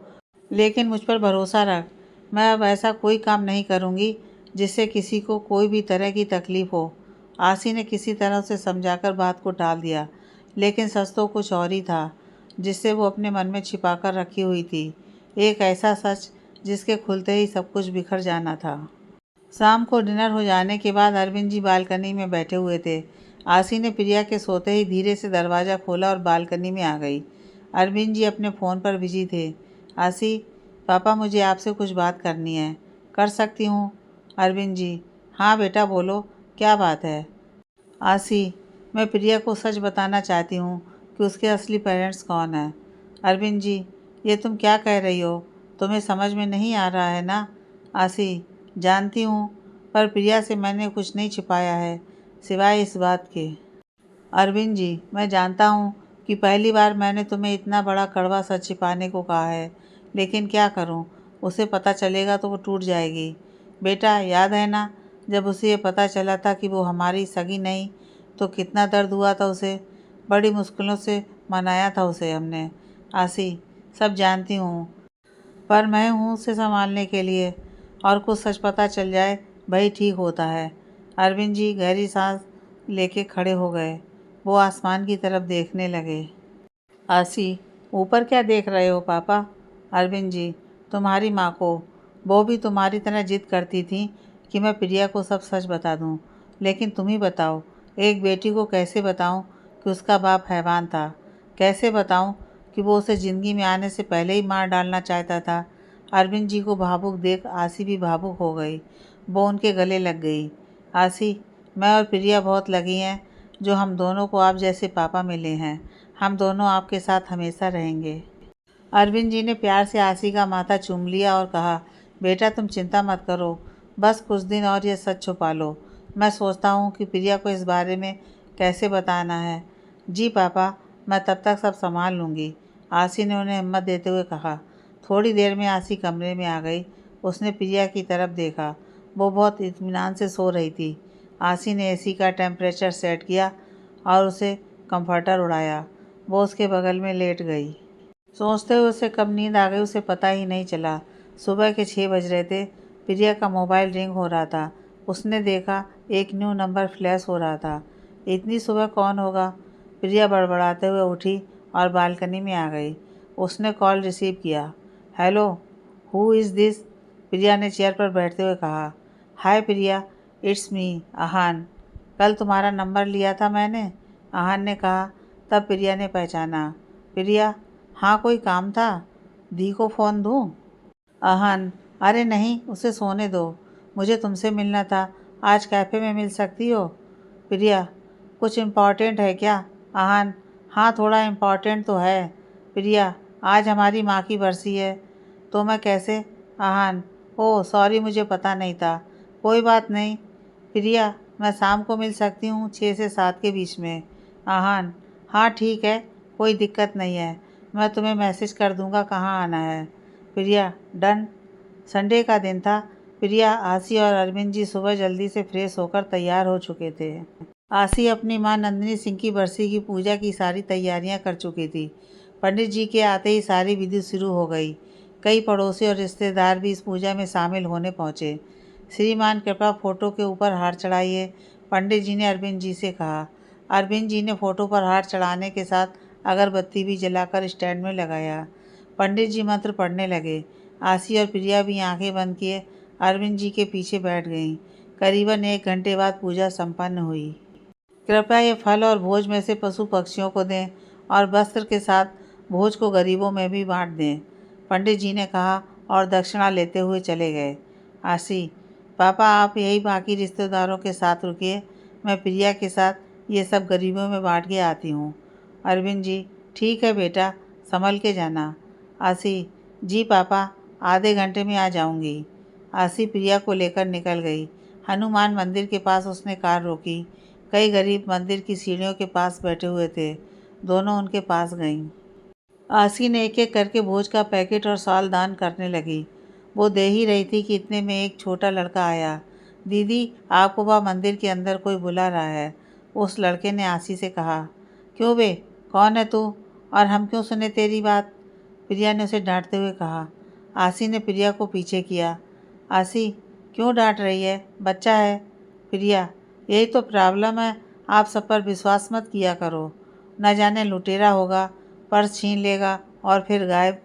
Speaker 1: लेकिन मुझ पर भरोसा रख। मैं अब ऐसा कोई काम नहीं करूँगी जिससे किसी को कोई भी तरह की तकलीफ़ हो। आसी ने किसी तरह उसे समझाकर बात को टाल दिया, लेकिन सच तो कुछ और ही था जिससे वो अपने मन में छिपा कर रखी हुई थी। एक ऐसा सच जिसके खुलते ही सब कुछ बिखर जाना था। शाम को डिनर हो जाने के बाद अरविंद जी बालकनी में बैठे हुए थे। आसी ने प्रिया के सोते ही धीरे से दरवाज़ा खोला और बालकनी में आ गई। अरविंद जी अपने फ़ोन पर बिजी थे। आसी, पापा मुझे आपसे कुछ बात करनी है, कर सकती हूँ? अरविंद जी, हाँ बेटा बोलो, क्या बात है? आसी, मैं प्रिया को सच बताना चाहती हूँ कि उसके असली पेरेंट्स कौन हैं। अरविंद जी, ये तुम क्या कह रही हो? तुम्हें समझ में नहीं आ रहा है ना? आसी, जानती हूँ, पर प्रिया से मैंने कुछ नहीं छिपाया है सिवाय इस बात के। अरविंद जी, मैं जानता हूँ कि पहली बार मैंने तुम्हें इतना बड़ा कड़वा सच छिपाने को कहा है, लेकिन क्या करूँ, उसे पता चलेगा तो वो टूट जाएगी। बेटा, याद है ना, जब उसे ये पता चला था कि वो हमारी सगी नहीं, तो कितना दर्द हुआ था उसे। बड़ी मुश्किलों से मनाया था उसे हमने। आसी, सब जानती हूँ, पर मैं हूँ उसे संभालने के लिए, और कुछ सच पता चल जाए वही ठीक होता है। अरविंद जी गहरी सांस लेके खड़े हो गए। वो आसमान की तरफ देखने लगे। आसी, ऊपर क्या देख रहे हो पापा? अरविंद जी, तुम्हारी माँ को। वो भी तुम्हारी तरह जिद करती थी कि मैं प्रिया को सब सच बता दूँ, लेकिन तुम ही बताओ, एक बेटी को कैसे बताऊँ कि उसका बाप हैवान था? कैसे बताऊँ कि वो उसे ज़िंदगी में आने से पहले ही मार डालना चाहता था? अरविंद जी को भावुक देख आसी भी भावुक हो गई। वो उनके गले लग गई। आसी, मैं और प्रिया बहुत लगी हैं जो हम दोनों को आप जैसे पापा मिले हैं। हम दोनों आपके साथ हमेशा रहेंगे। अरविंद जी ने प्यार से आसी का माथा चूम लिया और कहा, बेटा तुम चिंता मत करो, बस कुछ दिन और ये सच छुपा लो। मैं सोचता हूँ कि प्रिया को इस बारे में कैसे बताना है। जी पापा, मैं तब तक सब संभाल लूँगी, आसी ने उन्हें हिम्मत देते हुए कहा। थोड़ी देर में आसी कमरे में आ गई। उसने प्रिया की तरफ देखा। वो बहुत इत्मीनान से सो रही थी। आसी ने एसी का टेम्परेचर सेट किया और उसे कंफर्टर उड़ाया। वो उसके बगल में लेट गई। सोचते हुए उसे कब नींद आ गई उसे पता ही नहीं चला। सुबह के 6 बज रहे थे। प्रिया का मोबाइल रिंग हो रहा था। उसने देखा एक न्यू नंबर फ्लैश हो रहा था। इतनी सुबह कौन होगा? प्रिया बड़बड़ाते हुए उठी और बालकनी में आ गई। उसने कॉल रिसीव किया। Hello, who is this? Priya ने चेयर पर बैठते हुए कहा। Hi Priya, it's me, Aahan. कल तुम्हारा नंबर लिया था मैंने, आहान ने कहा। तब प्रिया ने पहचाना। प्रिया, हाँ कोई काम था? दी को फ़ोन दूँ? आहान, अरे नहीं, उसे सोने दो, मुझे तुमसे मिलना था। आज कैफ़े में मिल सकती हो? प्रिया, कुछ इम्पॉर्टेंट है क्या? आहान, हाँ थोड़ा इम्पॉर्टेंट तो है। प्रिया, आज हमारी माँ की बरसी है। तो मैं कैसे? आहान, ओह सॉरी, मुझे पता नहीं था। कोई बात नहीं। प्रिया, मैं शाम को मिल सकती हूँ 6 से 7 के बीच में। आहान, हाँ ठीक है, कोई दिक्कत नहीं है, मैं तुम्हें मैसेज कर दूँगा कहाँ आना है। प्रिया, डन। संडे का दिन था। प्रिया, आसी और अरविंद जी सुबह जल्दी से फ्रेश होकर तैयार हो चुके थे। आसी अपनी मां नंदिनी सिंह की बरसी की पूजा की सारी तैयारियां कर चुकी थी। पंडित जी के आते ही सारी विधि शुरू हो गई। कई पड़ोसी और रिश्तेदार भी इस पूजा में शामिल होने पहुंचे। श्रीमान कृपा फोटो के ऊपर हार चढ़ाइए, पंडित जी ने अरविंद जी से कहा। अरविंद जी ने फोटो पर हार चढ़ाने के साथ अगरबत्ती भी जलाकर स्टैंड में लगाया। पंडित जी मंत्र पढ़ने लगे। आसी और प्रिया भी आंखें बंद किए अरविंद जी के पीछे बैठ गईं। करीबन 1 घंटे बाद पूजा संपन्न हुई। कृपया ये फल और भोज में से पशु पक्षियों को दें और वस्त्र के साथ भोज को गरीबों में भी बांट दें, पंडित जी ने कहा और दक्षिणा लेते हुए चले गए। आसी, पापा आप यही बाकी रिश्तेदारों के साथ रुकिए, मैं प्रिया के साथ ये सब गरीबों में बांट के आती हूँ। अरविंद जी, ठीक है बेटा, संभल के जाना। आसी, जी पापा, आधे घंटे में आ जाऊँगी। आसी प्रिया को लेकर निकल गई। हनुमान मंदिर के पास उसने कार रोकी। कई गरीब मंदिर की सीढ़ियों के पास बैठे हुए थे। दोनों उनके पास गईं। आसी ने एक एक करके भोज का पैकेट और साल दान करने लगी। वो दे ही रही थी कि इतने में एक छोटा लड़का आया। दीदी, आपको वह मंदिर के अंदर कोई बुला रहा है, उस लड़के ने आसी से कहा। क्यों बे, कौन है तू और हम क्यों सुने तेरी बात? प्रिया ने उसे डांटते हुए कहा। आसी ने प्रिया को पीछे किया। आसी, क्यों डांट रही है, बच्चा है। प्रिया, यही तो प्रॉब्लम है, आप सब पर विश्वास मत किया करो, न जाने लुटेरा होगा, पर्स छीन लेगा और फिर गायब।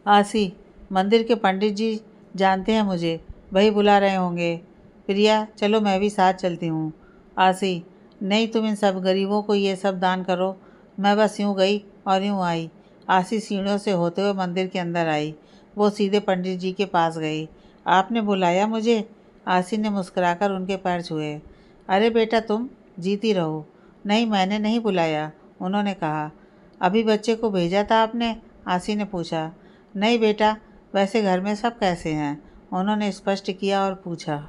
Speaker 1: आसी, मंदिर के पंडित जी जानते हैं मुझे, वही बुला रहे होंगे। प्रिया, चलो मैं भी साथ चलती हूँ। आसी, नहीं तुम इन सब गरीबों को ये सब दान करो, मैं बस यूँ गई और यूँ आई। आसी सीढ़ियों से होते हुए मंदिर के अंदर आई। वो सीधे पंडित जी के पास गई। आपने बुलाया मुझे? आसी ने मुस्कुराकर उनके पैर छुए। अरे बेटा तुम जीती रहो। नहीं मैंने नहीं बुलाया, उन्होंने कहा। अभी बच्चे को भेजा था आपने? आसी ने पूछा। नहीं बेटा, वैसे घर में सब कैसे हैं, उन्होंने स्पष्ट किया और पूछा।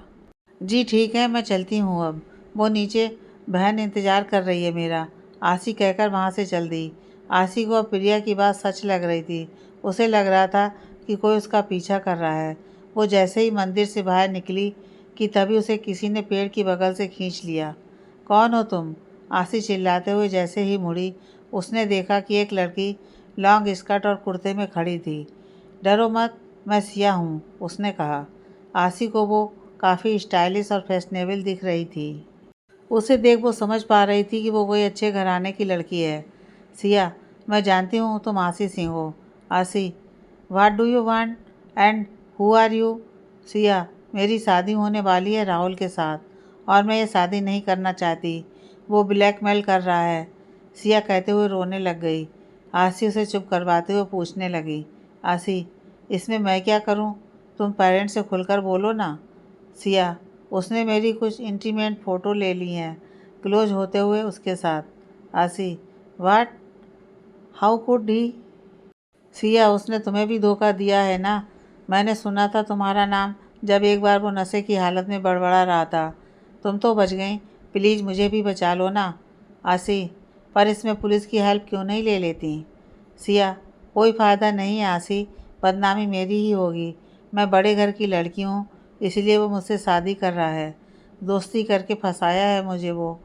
Speaker 1: जी ठीक है, मैं चलती हूँ अब, वो नीचे बहन इंतज़ार कर रही है मेरा, आसी कहकर वहाँ से चल दी। आसी को अब प्रिया की बात सच लग रही थी। उसे लग रहा था कि कोई उसका पीछा कर रहा है। वो जैसे ही मंदिर से बाहर निकली कि तभी उसे किसी ने पेड़ की बगल से खींच लिया। कौन हो तुम? आसी चिल्लाते हुए जैसे ही मुड़ी, उसने देखा कि एक लड़की लॉन्ग स्कर्ट और कुर्ते में खड़ी थी। डरो मत, मैं सिया हूँ, उसने कहा। आसी को वो काफ़ी स्टाइलिश और फैशनेबल दिख रही थी। उसे देख वो समझ पा रही थी कि वो कोई अच्छे घराने की लड़की है। सिया, मैं जानती हूँ तुम आसी सिंह हो। Aasi, what do you want and who are you? Siya, मेरी शादी होने वाली है राहुल के साथ और मैं ये शादी नहीं करना चाहती, वो ब्लैकमेल कर रहा है। सिया कहते हुए रोने लग गई। आसी उसे चुप करवाते हुए पूछने लगी। आसी, इसमें मैं क्या करूँ? तुम पेरेंट्स से खुलकर बोलो ना। सिया, उसने मेरी कुछ इंटीमेट फ़ोटो ले ली हैं क्लोज होते हुए उसके साथ। आसी, वाट, हाउ कुड ही? सिया, उसने तुम्हें भी धोखा दिया है ना। मैंने सुना था तुम्हारा नाम जब एक बार वो नशे की हालत में बड़बड़ा रहा था। तुम तो बच गई, प्लीज़ मुझे भी बचा लो ना। आसी, पर इसमें पुलिस की हेल्प क्यों नहीं ले लेती? सिया, कोई फ़ायदा नहीं है आसी, बदनामी मेरी ही होगी। मैं बड़े घर की लड़की हूँ, इसलिए वो मुझसे शादी कर रहा है। दोस्ती करके फंसाया है मुझे वो।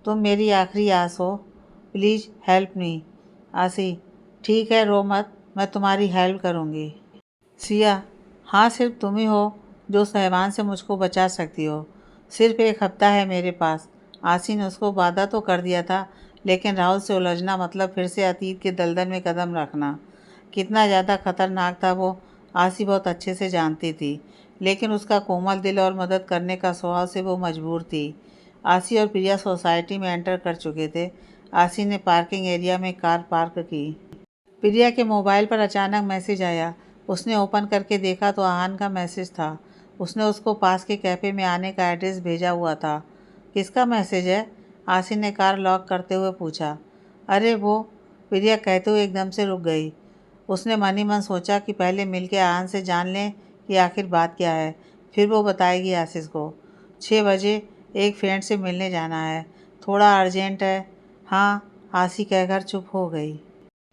Speaker 1: तुम मेरी आखिरी आस हो, प्लीज़ हेल्प मी। आसी, ठीक है, रो मत, मैं तुम्हारी हेल्प करूँगी। सिया, हाँ, सिर्फ तुम ही हो जो सहवान से मुझको बचा सकती हो। सिर्फ एक हफ्ता है मेरे पास। आसी ने उसको वादा तो कर दिया था, लेकिन राहुल से उलझना मतलब फिर से अतीत के दलदल में कदम रखना। कितना ज़्यादा खतरनाक था वो आसी बहुत अच्छे से जानती थी, लेकिन उसका कोमल दिल और मदद करने का स्वभाव से वो मजबूर थी। आसी और प्रिया सोसाइटी में एंटर कर चुके थे। आसी ने पार्किंग एरिया में कार पार्क की। प्रिया के मोबाइल पर अचानक मैसेज आया। उसने ओपन करके देखा तो आहान का मैसेज था। उसने उसको पास के कैफ़े में आने का एड्रेस भेजा हुआ था। किसका मैसेज है? आसिन ने कार लॉक करते हुए पूछा। अरे वो, प्रिया कहते हुए एकदम से रुक गई। उसने मन ही मन सोचा कि पहले मिलके आहान से जान लें कि आखिर बात क्या है, फिर वो बताएगी आशीष को। 6 बजे एक फ्रेंड से मिलने जाना है, थोड़ा अर्जेंट है। हाँ, आशी कहकर चुप हो गई।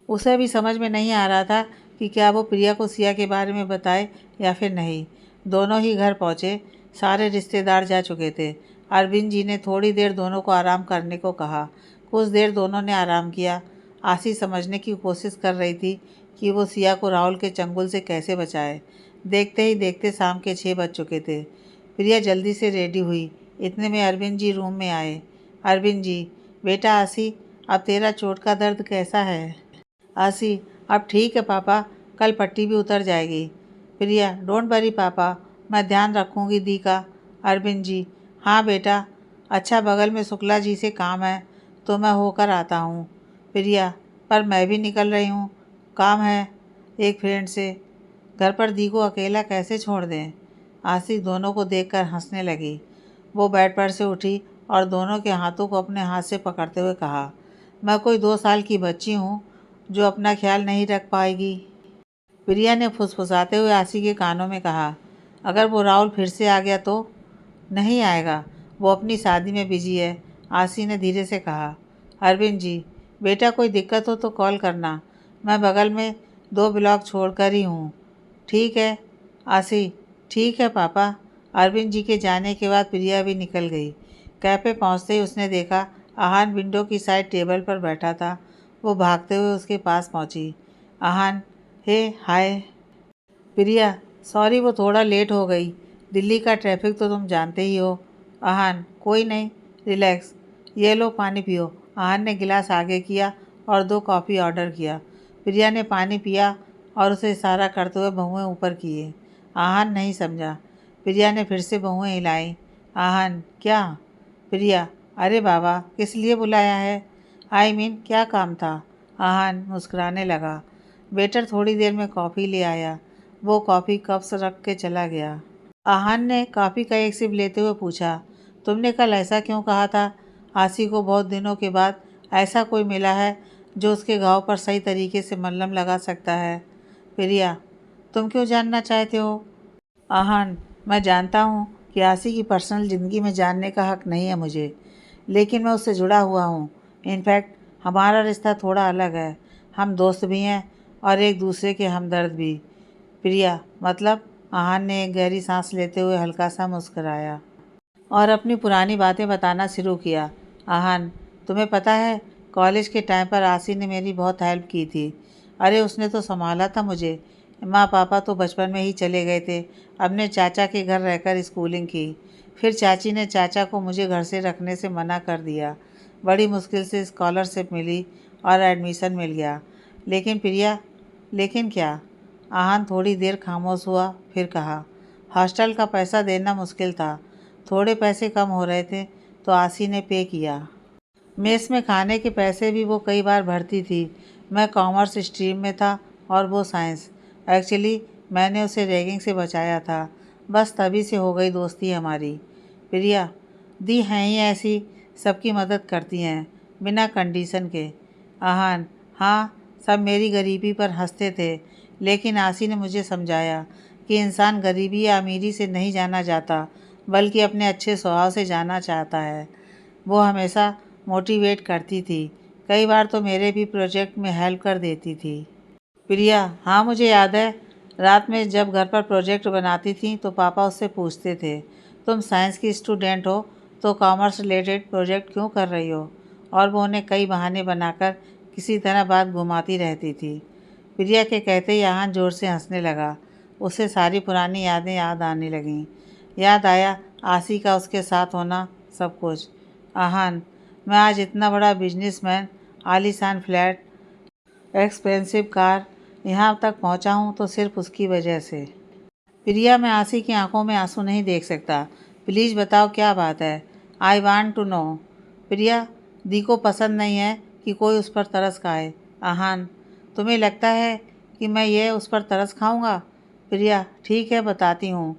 Speaker 1: उसे भी समझ में नहीं आ रहा था कि क्या वो प्रिया को सिया के बारे में बताए या फिर नहीं। दोनों ही घर पहुँचे। सारे रिश्तेदार जा चुके थे। अरविंद जी ने थोड़ी देर दोनों को आराम करने को कहा। कुछ देर दोनों ने आराम किया। आशी समझने की कोशिश कर रही थी कि वो सिया को राहुल के चंगुल से कैसे बचाए। देखते ही देखते शाम के 6 बज चुके थे। प्रिया जल्दी से रेडी हुई। इतने में अरविंद जी रूम में आए। अरविंद जी, बेटा आशी, अब तेरा चोट का दर्द कैसा है? आशी, अब ठीक है पापा, कल पट्टी भी उतर जाएगी। प्रिया, डोंट वरी पापा, मैं ध्यान रखूँगी दी का। अरविंद जी, हाँ बेटा। अच्छा, बगल में शुक्ला जी से काम है तो मैं होकर आता हूँ। प्रिया, पर मैं भी निकल रही हूँ, काम है एक फ्रेंड से। घर पर दी को अकेला कैसे छोड़ दें? आशी दोनों को देखकर हंसने लगी। वो बेड पर से उठी और दोनों के हाथों को अपने हाथ से पकड़ते हुए कहा, मैं कोई 2 साल की बच्ची हूँ जो अपना ख्याल नहीं रख पाएगी। प्रिया ने फुसफुसाते हुए आशी के कानों में कहा, अगर वो राहुल फिर से आ गया तो? नहीं आएगा, वो अपनी शादी में बिजी है। आशी ने धीरे से कहा। अरविंद जी, बेटा कोई दिक्कत हो तो कॉल करना, मैं बगल में 2 ब्लॉक छोड़कर ही हूँ। ठीक है आशी, ठीक है पापा। अरविंद जी के जाने के बाद प्रिया भी निकल गई। कैफ़े पहुँचते ही उसने देखा आहान विंडो की साइड टेबल पर बैठा था। वो भागते हुए उसके पास पहुँची। आहान, हे हाय। प्रिया, सॉरी वो थोड़ा लेट हो गई, दिल्ली का ट्रैफिक तो तुम जानते ही हो। आहान, कोई नहीं, रिलैक्स, ये लो पानी पियो। आहान ने गिलास आगे किया और 2 कॉफ़ी ऑर्डर किया। प्रिया ने पानी पिया और उसे इशारा करते हुए भौहें ऊपर किए। आहान नहीं समझा। प्रिया ने फिर से भौहें हिलाई। आहान, क्या? प्रिया, अरे बाबा, किस लिए बुलाया है? आई मीन क्या काम था? आहान मुस्कुराने लगा। वेटर थोड़ी देर में कॉफ़ी ले आया। वो कॉफ़ी कप्स रख के चला गया। आहान ने कॉफ़ी का एक सिप लेते हुए पूछा, तुमने कल ऐसा क्यों कहा था? आशी को बहुत दिनों के बाद ऐसा कोई मिला है जो उसके घाव पर सही तरीके से मलहम लगा सकता है। प्रिया, तुम क्यों जानना चाहते हो? आहान, मैं जानता हूँ कि आशी की पर्सनल ज़िंदगी में जानने का हक़ नहीं है मुझे, लेकिन मैं उससे जुड़ा हुआ हूँ। इनफैक्ट हमारा रिश्ता थोड़ा अलग है, हम दोस्त भी हैं और एक दूसरे के हमदर्द भी। प्रिया, मतलब? आहान ने एक गहरी सांस लेते हुए हल्का सा मुस्कराया और अपनी पुरानी बातें बताना शुरू किया। आहान, तुम्हें पता है, कॉलेज के टाइम पर आशी ने मेरी बहुत हेल्प की थी। अरे उसने तो संभाला था मुझे। माँ पापा तो बचपन में ही चले गए थे, अपने चाचा के घर रहकर स्कूलिंग की। फिर चाची ने चाचा को मुझे घर से रखने से मना कर दिया। बड़ी मुश्किल से स्कॉलरशिप मिली और एडमिशन मिल गया। लेकिन प्रिया, लेकिन क्या? आहान थोड़ी देर खामोश हुआ, फिर कहा, हॉस्टल का पैसा देना मुश्किल था। थोड़े पैसे कम हो रहे थे तो आशी ने पे किया। मेस में खाने के पैसे भी वो कई बार भरती थी। मैं कॉमर्स स्ट्रीम में था और वो साइंस। एक्चुअली मैंने उसे रैगिंग से बचाया था। बस तभी से हो गई दोस्ती हमारी। प्रिया, दी हैं ही ऐसी, सबकी मदद करती हैं बिना कंडीशन के। आहान, हाँ, सब मेरी गरीबी पर हंसते थे, लेकिन आसी ने मुझे समझाया कि इंसान गरीबी या अमीरी से नहीं जाना जाता, बल्कि अपने अच्छे स्वभाव से जाना चाहता है। वो हमेशा मोटिवेट करती थी, कई बार तो मेरे भी प्रोजेक्ट में हेल्प कर देती थी। प्रिया, हाँ, मुझे याद है, रात में जब घर पर प्रोजेक्ट बनाती थी तो पापा उससे पूछते थे, तुम साइंस की स्टूडेंट हो तो कॉमर्स रिलेटेड प्रोजेक्ट क्यों कर रही हो, और वो उन्हें कई बहाने बनाकर किसी तरह बात घुमाती रहती थी। प्रिया के कहते ही आहान ज़ोर से हंसने लगा। उसे सारी पुरानी यादें याद आने लगीं। याद आया आसी का उसके साथ होना, सब कुछ। आहान, मैं आज इतना बड़ा बिजनेसमैन, आलीशान फ्लैट, एक्सपेंसिव कार, यहाँ तक पहुँचा हूँ तो सिर्फ उसकी वजह से। प्रिया, मैं आसी की आंखों में आंसू नहीं देख सकता। प्लीज़ बताओ क्या बात है। I want to know. Priya, दी को पसंद नहीं है कि कोई उस पर तरस खाए। आहान, तुम्हें लगता है कि मैं ये उस पर तरस खाऊंगा? प्रिया, ठीक है, बताती हूँ,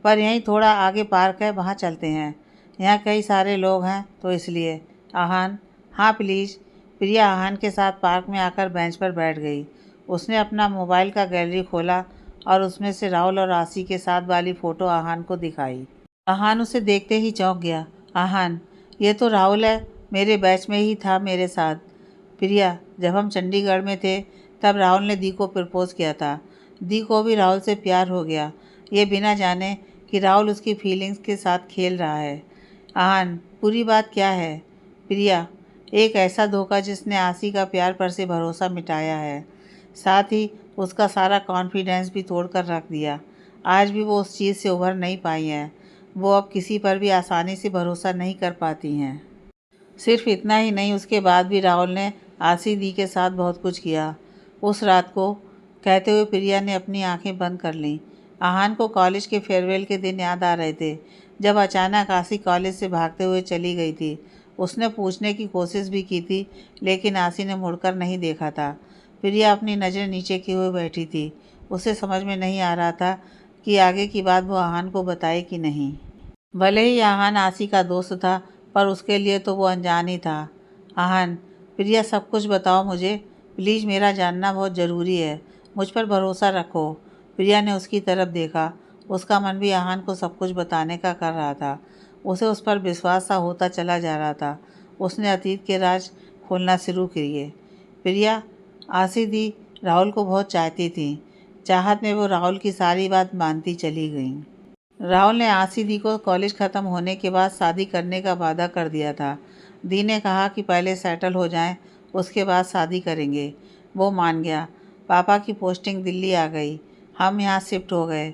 Speaker 1: पर यहीं थोड़ा आगे पार्क है, वहाँ चलते हैं। यहाँ कई सारे लोग हैं तो इसलिए। आहान, हाँ प्लीज़। प्रिया आहान के साथ पार्क में आकर बेंच पर बैठ गई। उसने अपना मोबाइल का गैलरी खोला और उसमें से राहुल और आसी के साथ वाली फ़ोटो आहान को दिखाई। आहान उसे देखते ही चौंक गया। आहान, ये तो राहुल है, मेरे बैच में ही था मेरे साथ। प्रिया, जब हम चंडीगढ़ में थे तब राहुल ने दी को प्रपोज़ किया था। दी को भी राहुल से प्यार हो गया, ये बिना जाने कि राहुल उसकी फीलिंग्स के साथ खेल रहा है। आहान, पूरी बात क्या है? प्रिया, एक ऐसा धोखा जिसने आसी का प्यार पर से भरोसा मिटाया है, साथ ही उसका सारा कॉन्फिडेंस भी तोड़ कर रख दिया। आज भी वो उस चीज़ से उभर नहीं पाई हैं। वो अब किसी पर भी आसानी से भरोसा नहीं कर पाती हैं। सिर्फ इतना ही नहीं, उसके बाद भी राहुल ने आसी दी के साथ बहुत कुछ किया। उस रात को, कहते हुए प्रिया ने अपनी आंखें बंद कर लीं। आहान को कॉलेज के फेयरवेल के दिन याद आ रहे थे, जब अचानक आसी कॉलेज से भागते हुए चली गई थी। उसने पूछने की कोशिश भी की थी, लेकिन आसी ने मुड़कर नहीं देखा था। प्रिया अपनी नज़रें नीचे किए हुए बैठी थी। उसे समझ में नहीं आ रहा था कि आगे की बात वो आहान को बताए कि नहीं। भले ही आहान आसी का दोस्त था, पर उसके लिए तो वो अनजान ही था। आहान, प्रिया, सब कुछ बताओ मुझे, प्लीज़, मेरा जानना बहुत ज़रूरी है, मुझ पर भरोसा रखो। प्रिया ने उसकी तरफ देखा। उसका मन भी आहान को सब कुछ बताने का कर रहा था। उसे उस पर विश्वास सा होता चला जा रहा था। उसने अतीत के राज खोलना शुरू किए। प्रिया, आसी दी राहुल को बहुत चाहती थी। चाहत में वो राहुल की सारी बात मानती चली गई। राहुल ने आसी दी को कॉलेज ख़त्म होने के बाद शादी करने का वादा कर दिया था। दी ने कहा कि पहले सेटल हो जाएं, उसके बाद शादी करेंगे। वो मान गया। पापा की पोस्टिंग दिल्ली आ गई, हम यहाँ शिफ्ट हो गए।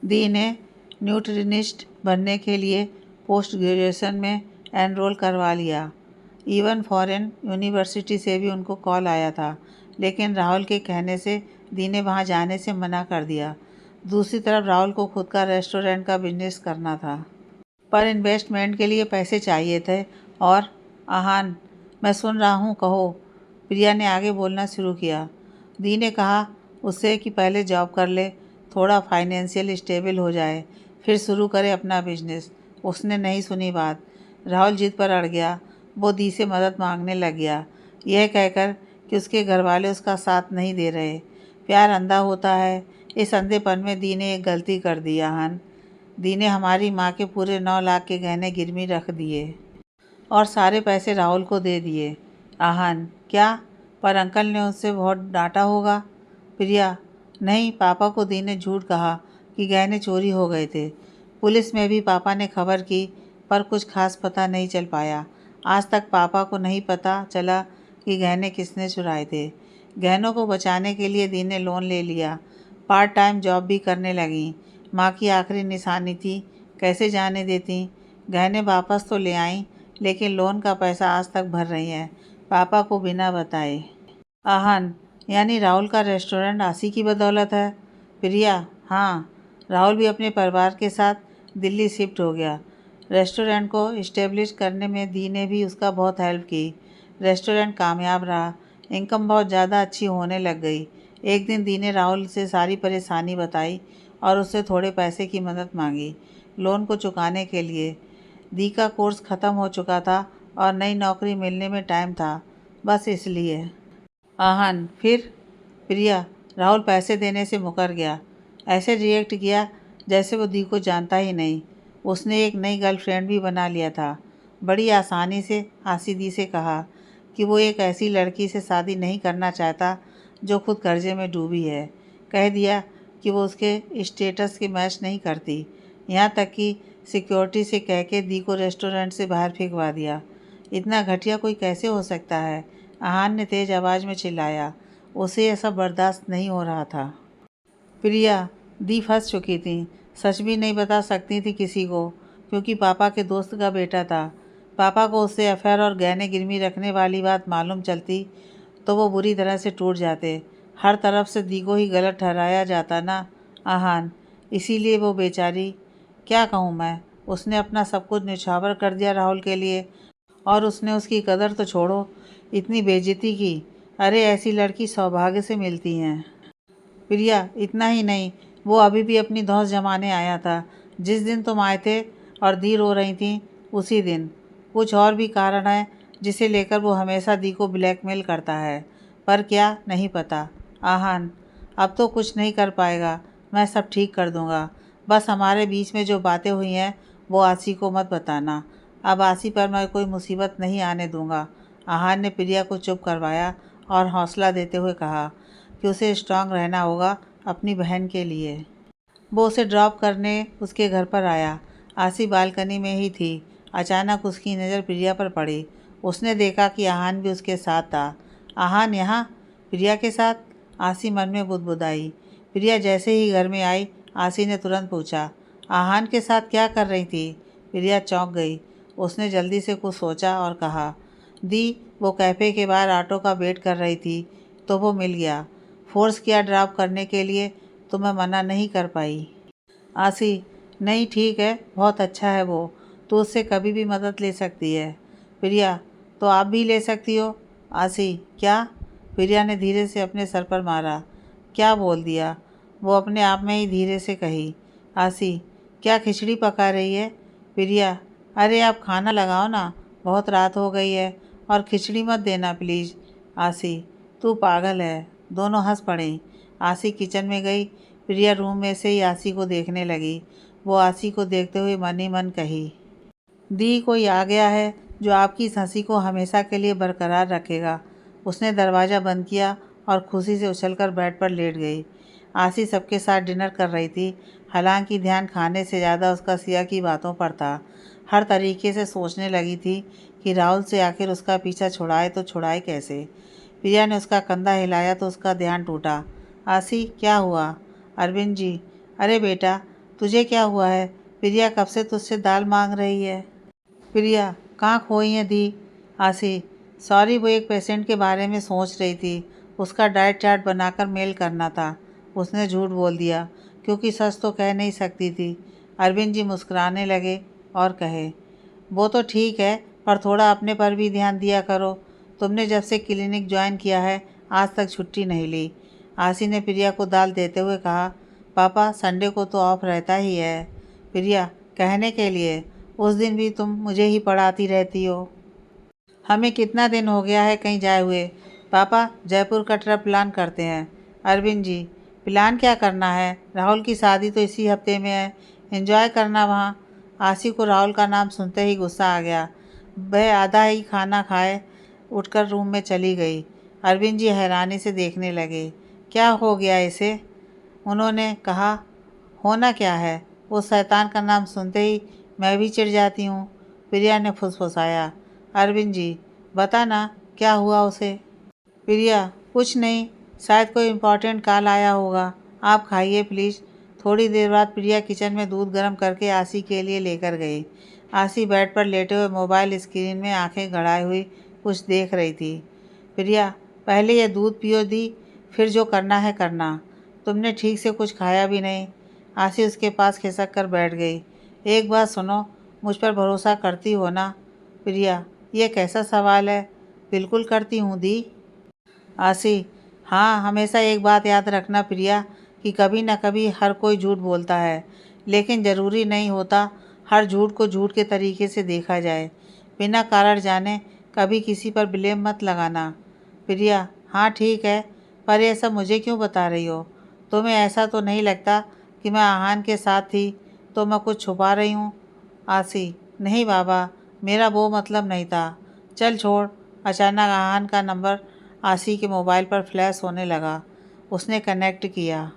Speaker 1: दी ने न्यूट्रिनिस्ट बनने के लिए पोस्ट ग्रेजुएशन में एनरोल करवा लिया। इवन फॉरेन यूनिवर्सिटी से भी उनको कॉल आया था, लेकिन राहुल के कहने से दी ने वहाँ जाने से मना कर दिया। दूसरी तरफ राहुल को खुद का रेस्टोरेंट का बिजनेस करना था, पर इन्वेस्टमेंट के लिए पैसे चाहिए थे। और आहान, मैं सुन रहा हूँ, कहो। प्रिया ने आगे बोलना शुरू किया। दी ने कहा उससे कि पहले जॉब कर ले, थोड़ा फाइनेंशियल स्टेबल हो जाए, फिर शुरू करे अपना बिजनेस। उसने नहीं सुनी बात। राहुल जिद पर अड़ गया। वो दी से मदद मांगने लग गया, यह कहकर कि उसके घर वाले उसका साथ नहीं दे रहे। प्यार अंधा होता है। इस अंधेपन में दी ने एक गलती कर दी आहान। दी ने हमारी माँ के पूरे 9 लाख के गहने गिरवी रख दिए और सारे पैसे राहुल को दे दिए। आहान, क्या? पर अंकल ने उससे बहुत डांटा होगा। प्रिया, नहीं, पापा को दी ने झूठ कहा कि गहने चोरी हो गए थे। पुलिस में भी पापा ने खबर की, पर कुछ खास पता नहीं चल पाया। आज तक पापा को नहीं पता चला कि गहने किसने चुराए थे। गहनों को बचाने के लिए दी ने लोन ले लिया, पार्ट टाइम जॉब भी करने लगी। माँ की आखिरी निशानी थी, कैसे जाने देती। गहने वापस तो ले आईं, लेकिन लोन का पैसा आज तक भर रही हैं, पापा को बिना बताए। आहान, यानी राहुल का रेस्टोरेंट आसी की बदौलत है? प्रिया, हाँ, राहुल भी अपने परिवार के साथ दिल्ली शिफ्ट हो गया। रेस्टोरेंट को इस्टेब्लिश करने में दी ने भी उसका बहुत हेल्प की। रेस्टोरेंट कामयाब रहा, इनकम बहुत ज़्यादा अच्छी होने लग गई। एक दिन दी ने राहुल से सारी परेशानी बताई। और उससे थोड़े पैसे की मदद मांगी लोन को चुकाने के लिए। दी का कोर्स ख़त्म हो चुका था और नई नौकरी मिलने में टाइम था, बस इसलिए। आहन फिर? प्रिया, राहुल पैसे देने से मुकर गया। ऐसे रिएक्ट किया जैसे वो दी को जानता ही नहीं। उसने एक नई गर्लफ्रेंड भी बना लिया था। बड़ी आसानी से आसी दी से कहा कि वो एक ऐसी लड़की से शादी नहीं करना चाहता जो खुद कर्जे में डूबी है। कह दिया कि वो उसके स्टेटस के मैच नहीं करती। यहाँ तक कि सिक्योरिटी से कह के दी को रेस्टोरेंट से बाहर फेंकवा दिया। इतना घटिया कोई कैसे हो सकता है? आहान ने तेज़ आवाज़ में चिल्लाया। उसे यह सब बर्दाश्त नहीं हो रहा था। प्रिया, दी फंस चुकी थी। सच भी नहीं बता सकती थी किसी को, क्योंकि पापा के दोस्त का बेटा था। पापा को उससे अफेयर और गहने गिरवी रखने वाली बात मालूम चलती तो वो बुरी तरह से टूट जाते। हर तरफ से दी को ही गलत ठहराया जाता ना आहान, इसीलिए वो बेचारी। क्या कहूँ मैं, उसने अपना सब कुछ न्यौछावर कर दिया राहुल के लिए, और उसने उसकी कदर तो छोड़ो, इतनी बेइज्जती की। अरे ऐसी लड़की सौभाग्य से मिलती हैं। प्रिया, इतना ही नहीं, वो अभी भी अपनी धौंस जमाने आया था। जिस दिन तुम आए थे और दी रो रही थी उसी दिन। कुछ और भी कारण है जिसे लेकर वो हमेशा दी को ब्लैकमेल करता है, पर क्या नहीं पता। आहान, अब तो कुछ नहीं कर पाएगा, मैं सब ठीक कर दूंगा। बस हमारे बीच में जो बातें हुई हैं वो आसी को मत बताना। अब आसी पर मैं कोई मुसीबत नहीं आने दूंगा। आहान ने प्रिया को चुप करवाया और हौसला देते हुए कहा कि उसे स्ट्रांग रहना होगा अपनी बहन के लिए। वो उसे ड्रॉप करने उसके घर पर आया। आसी बालकनी में ही थी। अचानक उसकी नज़र प्रिया पर पड़ी। उसने देखा कि आहान भी उसके साथ था। आहान यहाँ प्रिया के साथ? आसी मन में बुदबुदाई। प्रिया जैसे ही घर में आई, आसी ने तुरंत पूछा, आहान के साथ क्या कर रही थी? प्रिया चौंक गई। उसने जल्दी से कुछ सोचा और कहा, दी, वो कैफ़े के बाहर ऑटो का वेट कर रही थी तो वो मिल गया। फोर्स किया ड्रॉप करने के लिए तो मैं मना नहीं कर पाई। आसी, नहीं ठीक है, बहुत अच्छा है वो, तो उससे कभी भी मदद ले सकती है। प्रिया, तो आप भी ले सकती हो। आसी, क्या? प्रिया ने धीरे से अपने सर पर मारा। क्या बोल दिया? वो अपने आप में ही धीरे से कही। आसी, क्या खिचड़ी पका रही है? प्रिया, अरे आप खाना लगाओ ना, बहुत रात हो गई है, और खिचड़ी मत देना प्लीज़। आसी, तू पागल है। दोनों हंस पड़े। आसी किचन में गई। प्रिया रूम में से ही आसी को देखने लगी। वो आसी को देखते हुए मन ही मन कही, दी, कोई आ गया है जो आपकी इस हंसी को हमेशा के लिए बरकरार रखेगा। उसने दरवाज़ा बंद किया और खुशी से उछलकर बेड पर लेट गई। आसी सबके साथ डिनर कर रही थी, हालांकि ध्यान खाने से ज़्यादा उसका सिया की बातों पर था। हर तरीके से सोचने लगी थी कि राहुल से आखिर उसका पीछा छुड़ाए तो छुड़ाए कैसे। प्रिया ने उसका कंधा हिलाया तो उसका ध्यान टूटा। आसी, क्या हुआ? अरविंद जी, अरे बेटा, तुझे क्या हुआ है? प्रिया कब से तुझसे दाल मांग रही है। प्रिया, कहाँ खोई है दी? आसी, सॉरी, वो एक पेशेंट के बारे में सोच रही थी, उसका डाइट चार्ट बनाकर मेल करना था। उसने झूठ बोल दिया क्योंकि सच तो कह नहीं सकती थी। अरविंद जी मुस्कुराने लगे और कहे, वो तो ठीक है, पर थोड़ा अपने पर भी ध्यान दिया करो। तुमने जब से क्लिनिक ज्वाइन किया है आज तक छुट्टी नहीं ली। आसी ने प्रिया को दाल देते हुए कहा, पापा संडे को तो ऑफ रहता ही है। प्रिया, कहने के लिए, उस दिन भी तुम मुझे ही पढ़ाती रहती हो। हमें कितना दिन हो गया है कहीं जाए हुए। पापा, जयपुर का ट्रिप प्लान करते हैं। अरविंद जी, प्लान क्या करना है? राहुल की शादी तो इसी हफ्ते में है, एंजॉय करना वहाँ। आसी को राहुल का नाम सुनते ही गुस्सा आ गया। वह आधा ही खाना खाए उठकर रूम में चली गई। अरविंद जी हैरानी से देखने लगे। क्या हो गया इसे? उन्होंने कहा, होना क्या है, वो शैतान का नाम सुनते ही मैं भी चिढ़ जाती हूँ। प्रिया ने फुसफुसाया। अरविंद जी, बता ना, क्या हुआ उसे? प्रिया, कुछ नहीं, शायद कोई इम्पोर्टेंट कॉल आया होगा। आप खाइए प्लीज़। थोड़ी देर बाद प्रिया किचन में दूध गर्म करके आसी के लिए लेकर गई। आसी बेड पर लेटे हुए मोबाइल स्क्रीन में आंखें गड़ाई हुई कुछ देख रही थी। प्रिया, पहले ये दूध पियो दी, फिर जो करना है करना। तुमने ठीक से कुछ खाया भी नहीं। आसी उसके पास खिसक कर बैठ गई। एक बात सुनो, मुझ पर भरोसा करती हो ना? प्रिया, ये कैसा सवाल है? बिल्कुल करती हूँ दी। आसी, हाँ, हमेशा एक बात याद रखना प्रिया, कि कभी ना कभी हर कोई झूठ बोलता है, लेकिन ज़रूरी नहीं होता हर झूठ को झूठ के तरीके से देखा जाए। बिना कारण जाने कभी किसी पर ब्लेम मत लगाना। प्रिया, हाँ ठीक है, पर ये सब मुझे क्यों बता रही हो? तुम्हें ऐसा तो नहीं लगता कि मैं आहान के साथ थी तो मैं कुछ छुपा रही हूँ? आसी, नहीं बाबा, मेरा वो मतलब नहीं था। चल छोड़। अचानक आहान का नंबर आसी के मोबाइल पर फ्लैश होने लगा। उसने कनेक्ट किया।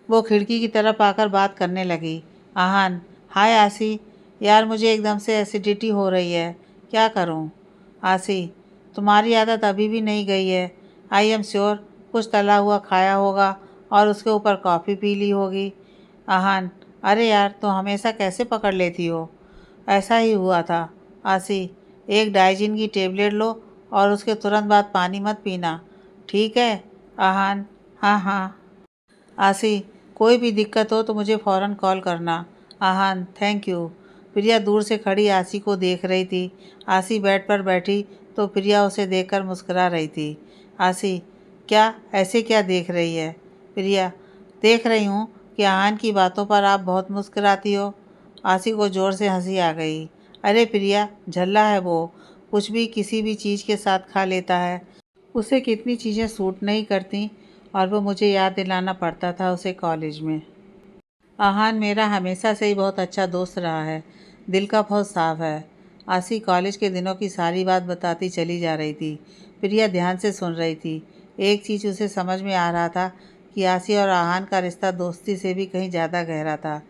Speaker 1: वो खिड़की की तरफ आकर बात करने लगी। आहान, हाय आसी, यार मुझे एकदम से एसिडिटी हो रही है, क्या करूं? आसी, तुम्हारी आदत अभी भी नहीं गई है। आई एम श्योर कुछ तला हुआ खाया होगा और उसके ऊपर कॉफ़ी पी ली होगी। आहान, अरे यार तुम हमेशा कैसे पकड़ लेती हो? ऐसा ही हुआ था। आसी, एक डाइजिन की टेबलेट लो और उसके तुरंत बाद पानी मत पीना, ठीक है? आहान, हाँ हाँ। आसी, कोई भी दिक्कत हो तो मुझे फ़ौरन कॉल करना। आहान, थैंक यू। प्रिया दूर से खड़ी आसी को देख रही थी। आसी बेड पर बैठी तो प्रिया उसे देखकर मुस्कुरा रही थी। आसी, क्या ऐसे क्या देख रही है? प्रिया, देख रही हूँ कि आहान की बातों पर आप बहुत मुस्कुराती हो। आसी को ज़ोर से हंसी आ गई। अरे प्रिया, झल्ला है वो, कुछ भी किसी भी चीज़ के साथ खा लेता है। उसे कितनी चीज़ें सूट नहीं करती और वो मुझे याद दिलाना पड़ता था उसे कॉलेज में। आहान मेरा हमेशा से ही बहुत अच्छा दोस्त रहा है, दिल का बहुत साफ है। आसी कॉलेज के दिनों की सारी बात बताती चली जा रही थी। प्रिया ध्यान से सुन रही थी। एक चीज़ उसे समझ में आ रहा था कि आसी और आहान का रिश्ता दोस्ती से भी कहीं ज़्यादा गहरा था।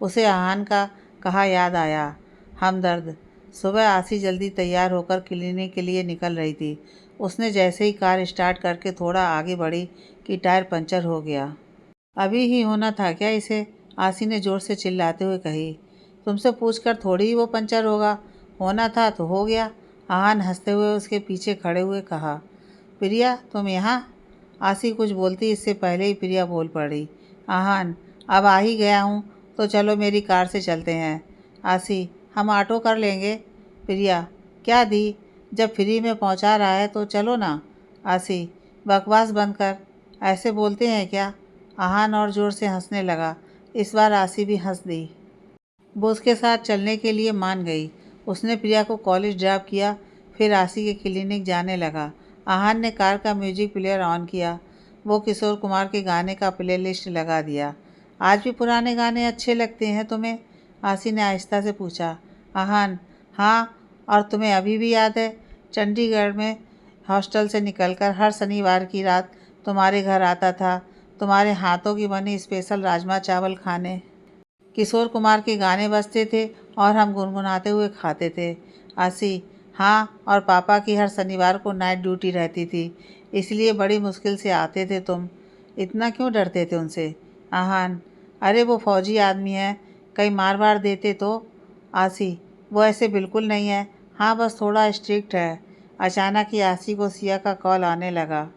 Speaker 1: उसे आहान का कहा याद आया, हमदर्द। सुबह आसी जल्दी तैयार होकर क्लिनिक के लिए निकल रही थी। उसने जैसे ही कार स्टार्ट करके थोड़ा आगे बढ़ी कि टायर पंचर हो गया। अभी ही होना था क्या इसे? आसी ने ज़ोर से चिल्लाते हुए कही। तुमसे पूछकर थोड़ी ही वो पंचर होगा, होना था तो हो गया। आहान हंसते हुए उसके पीछे खड़े हुए कहा। प्रिया, तुम यहाँ? आसी कुछ बोलती इससे पहले ही प्रिया बोल पड़ी। आहान, अब आ ही गया हूँ तो चलो मेरी कार से चलते हैं। आसी, हम ऑटो कर लेंगे। प्रिया, क्या दी, जब फ्री में पहुँचा रहा है तो चलो ना। आसी, बकवास बंद कर, ऐसे बोलते हैं क्या? आहान और ज़ोर से हंसने लगा। इस बार आसी भी हंस दी। वो उसके साथ चलने के लिए मान गई। उसने प्रिया को कॉलेज ड्रॉप किया, फिर आसी के क्लिनिक जाने लगा। आहान ने कार का म्यूजिक प्लेयर ऑन किया। वो किशोर कुमार के गाने का प्लेलिस्ट लगा दिया। आज भी पुराने गाने अच्छे लगते हैं तुम्हें? आसी ने आहिस्ता से पूछा। आहान, हाँ, और तुम्हें अभी भी याद है चंडीगढ़ में हॉस्टल से निकलकर हर शनिवार की रात तुम्हारे घर आता था, तुम्हारे हाथों की बनी स्पेशल राजमा चावल खाने। किशोर कुमार के गाने बजते थे और हम गुनगुनाते हुए खाते थे। आसी, हाँ, और पापा की हर शनिवार को नाइट ड्यूटी रहती थी, इसलिए बड़ी मुश्किल से आते थे तुम। इतना क्यों डरते थे उनसे? आहान, अरे वो फौजी आदमी है, कहीं मार वार देते तो। आसी, वो ऐसे बिल्कुल नहीं है, हाँ बस थोड़ा स्ट्रिक्ट है। अचानक ही आसी को सिया का कॉल आने लगा।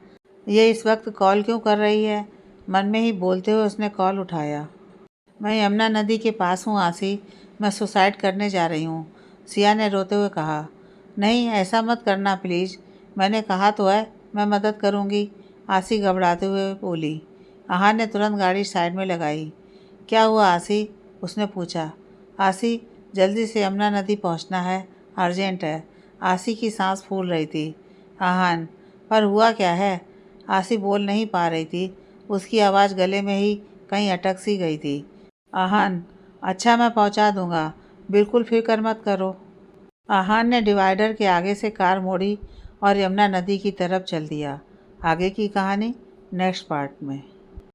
Speaker 1: ये इस वक्त कॉल क्यों कर रही है? मन में ही बोलते हुए उसने कॉल उठाया। मैं यमुना नदी के पास हूँ आसी, मैं सुसाइड करने जा रही हूँ, सिया ने रोते हुए कहा। नहीं, ऐसा मत करना प्लीज़, मैंने कहा तो है मैं मदद करूँगी, आसी घबराते हुए बोली। आहान ने तुरंत गाड़ी साइड में लगाई। क्या हुआ आसी? उसने पूछा। आसी, जल्दी से यमुना नदी पहुँचना है, अर्जेंट है। आसी की सांस फूल रही थी। आहान, पर हुआ क्या है? आसी बोल नहीं पा रही थी, उसकी आवाज़ गले में ही कहीं अटक सी गई थी। आहान, अच्छा मैं पहुंचा दूंगा, बिल्कुल फिक्र मत करो। आहान ने डिवाइडर के आगे से कार मोड़ी और यमुना नदी की तरफ चल दिया। आगे की कहानी नेक्स्ट पार्ट में।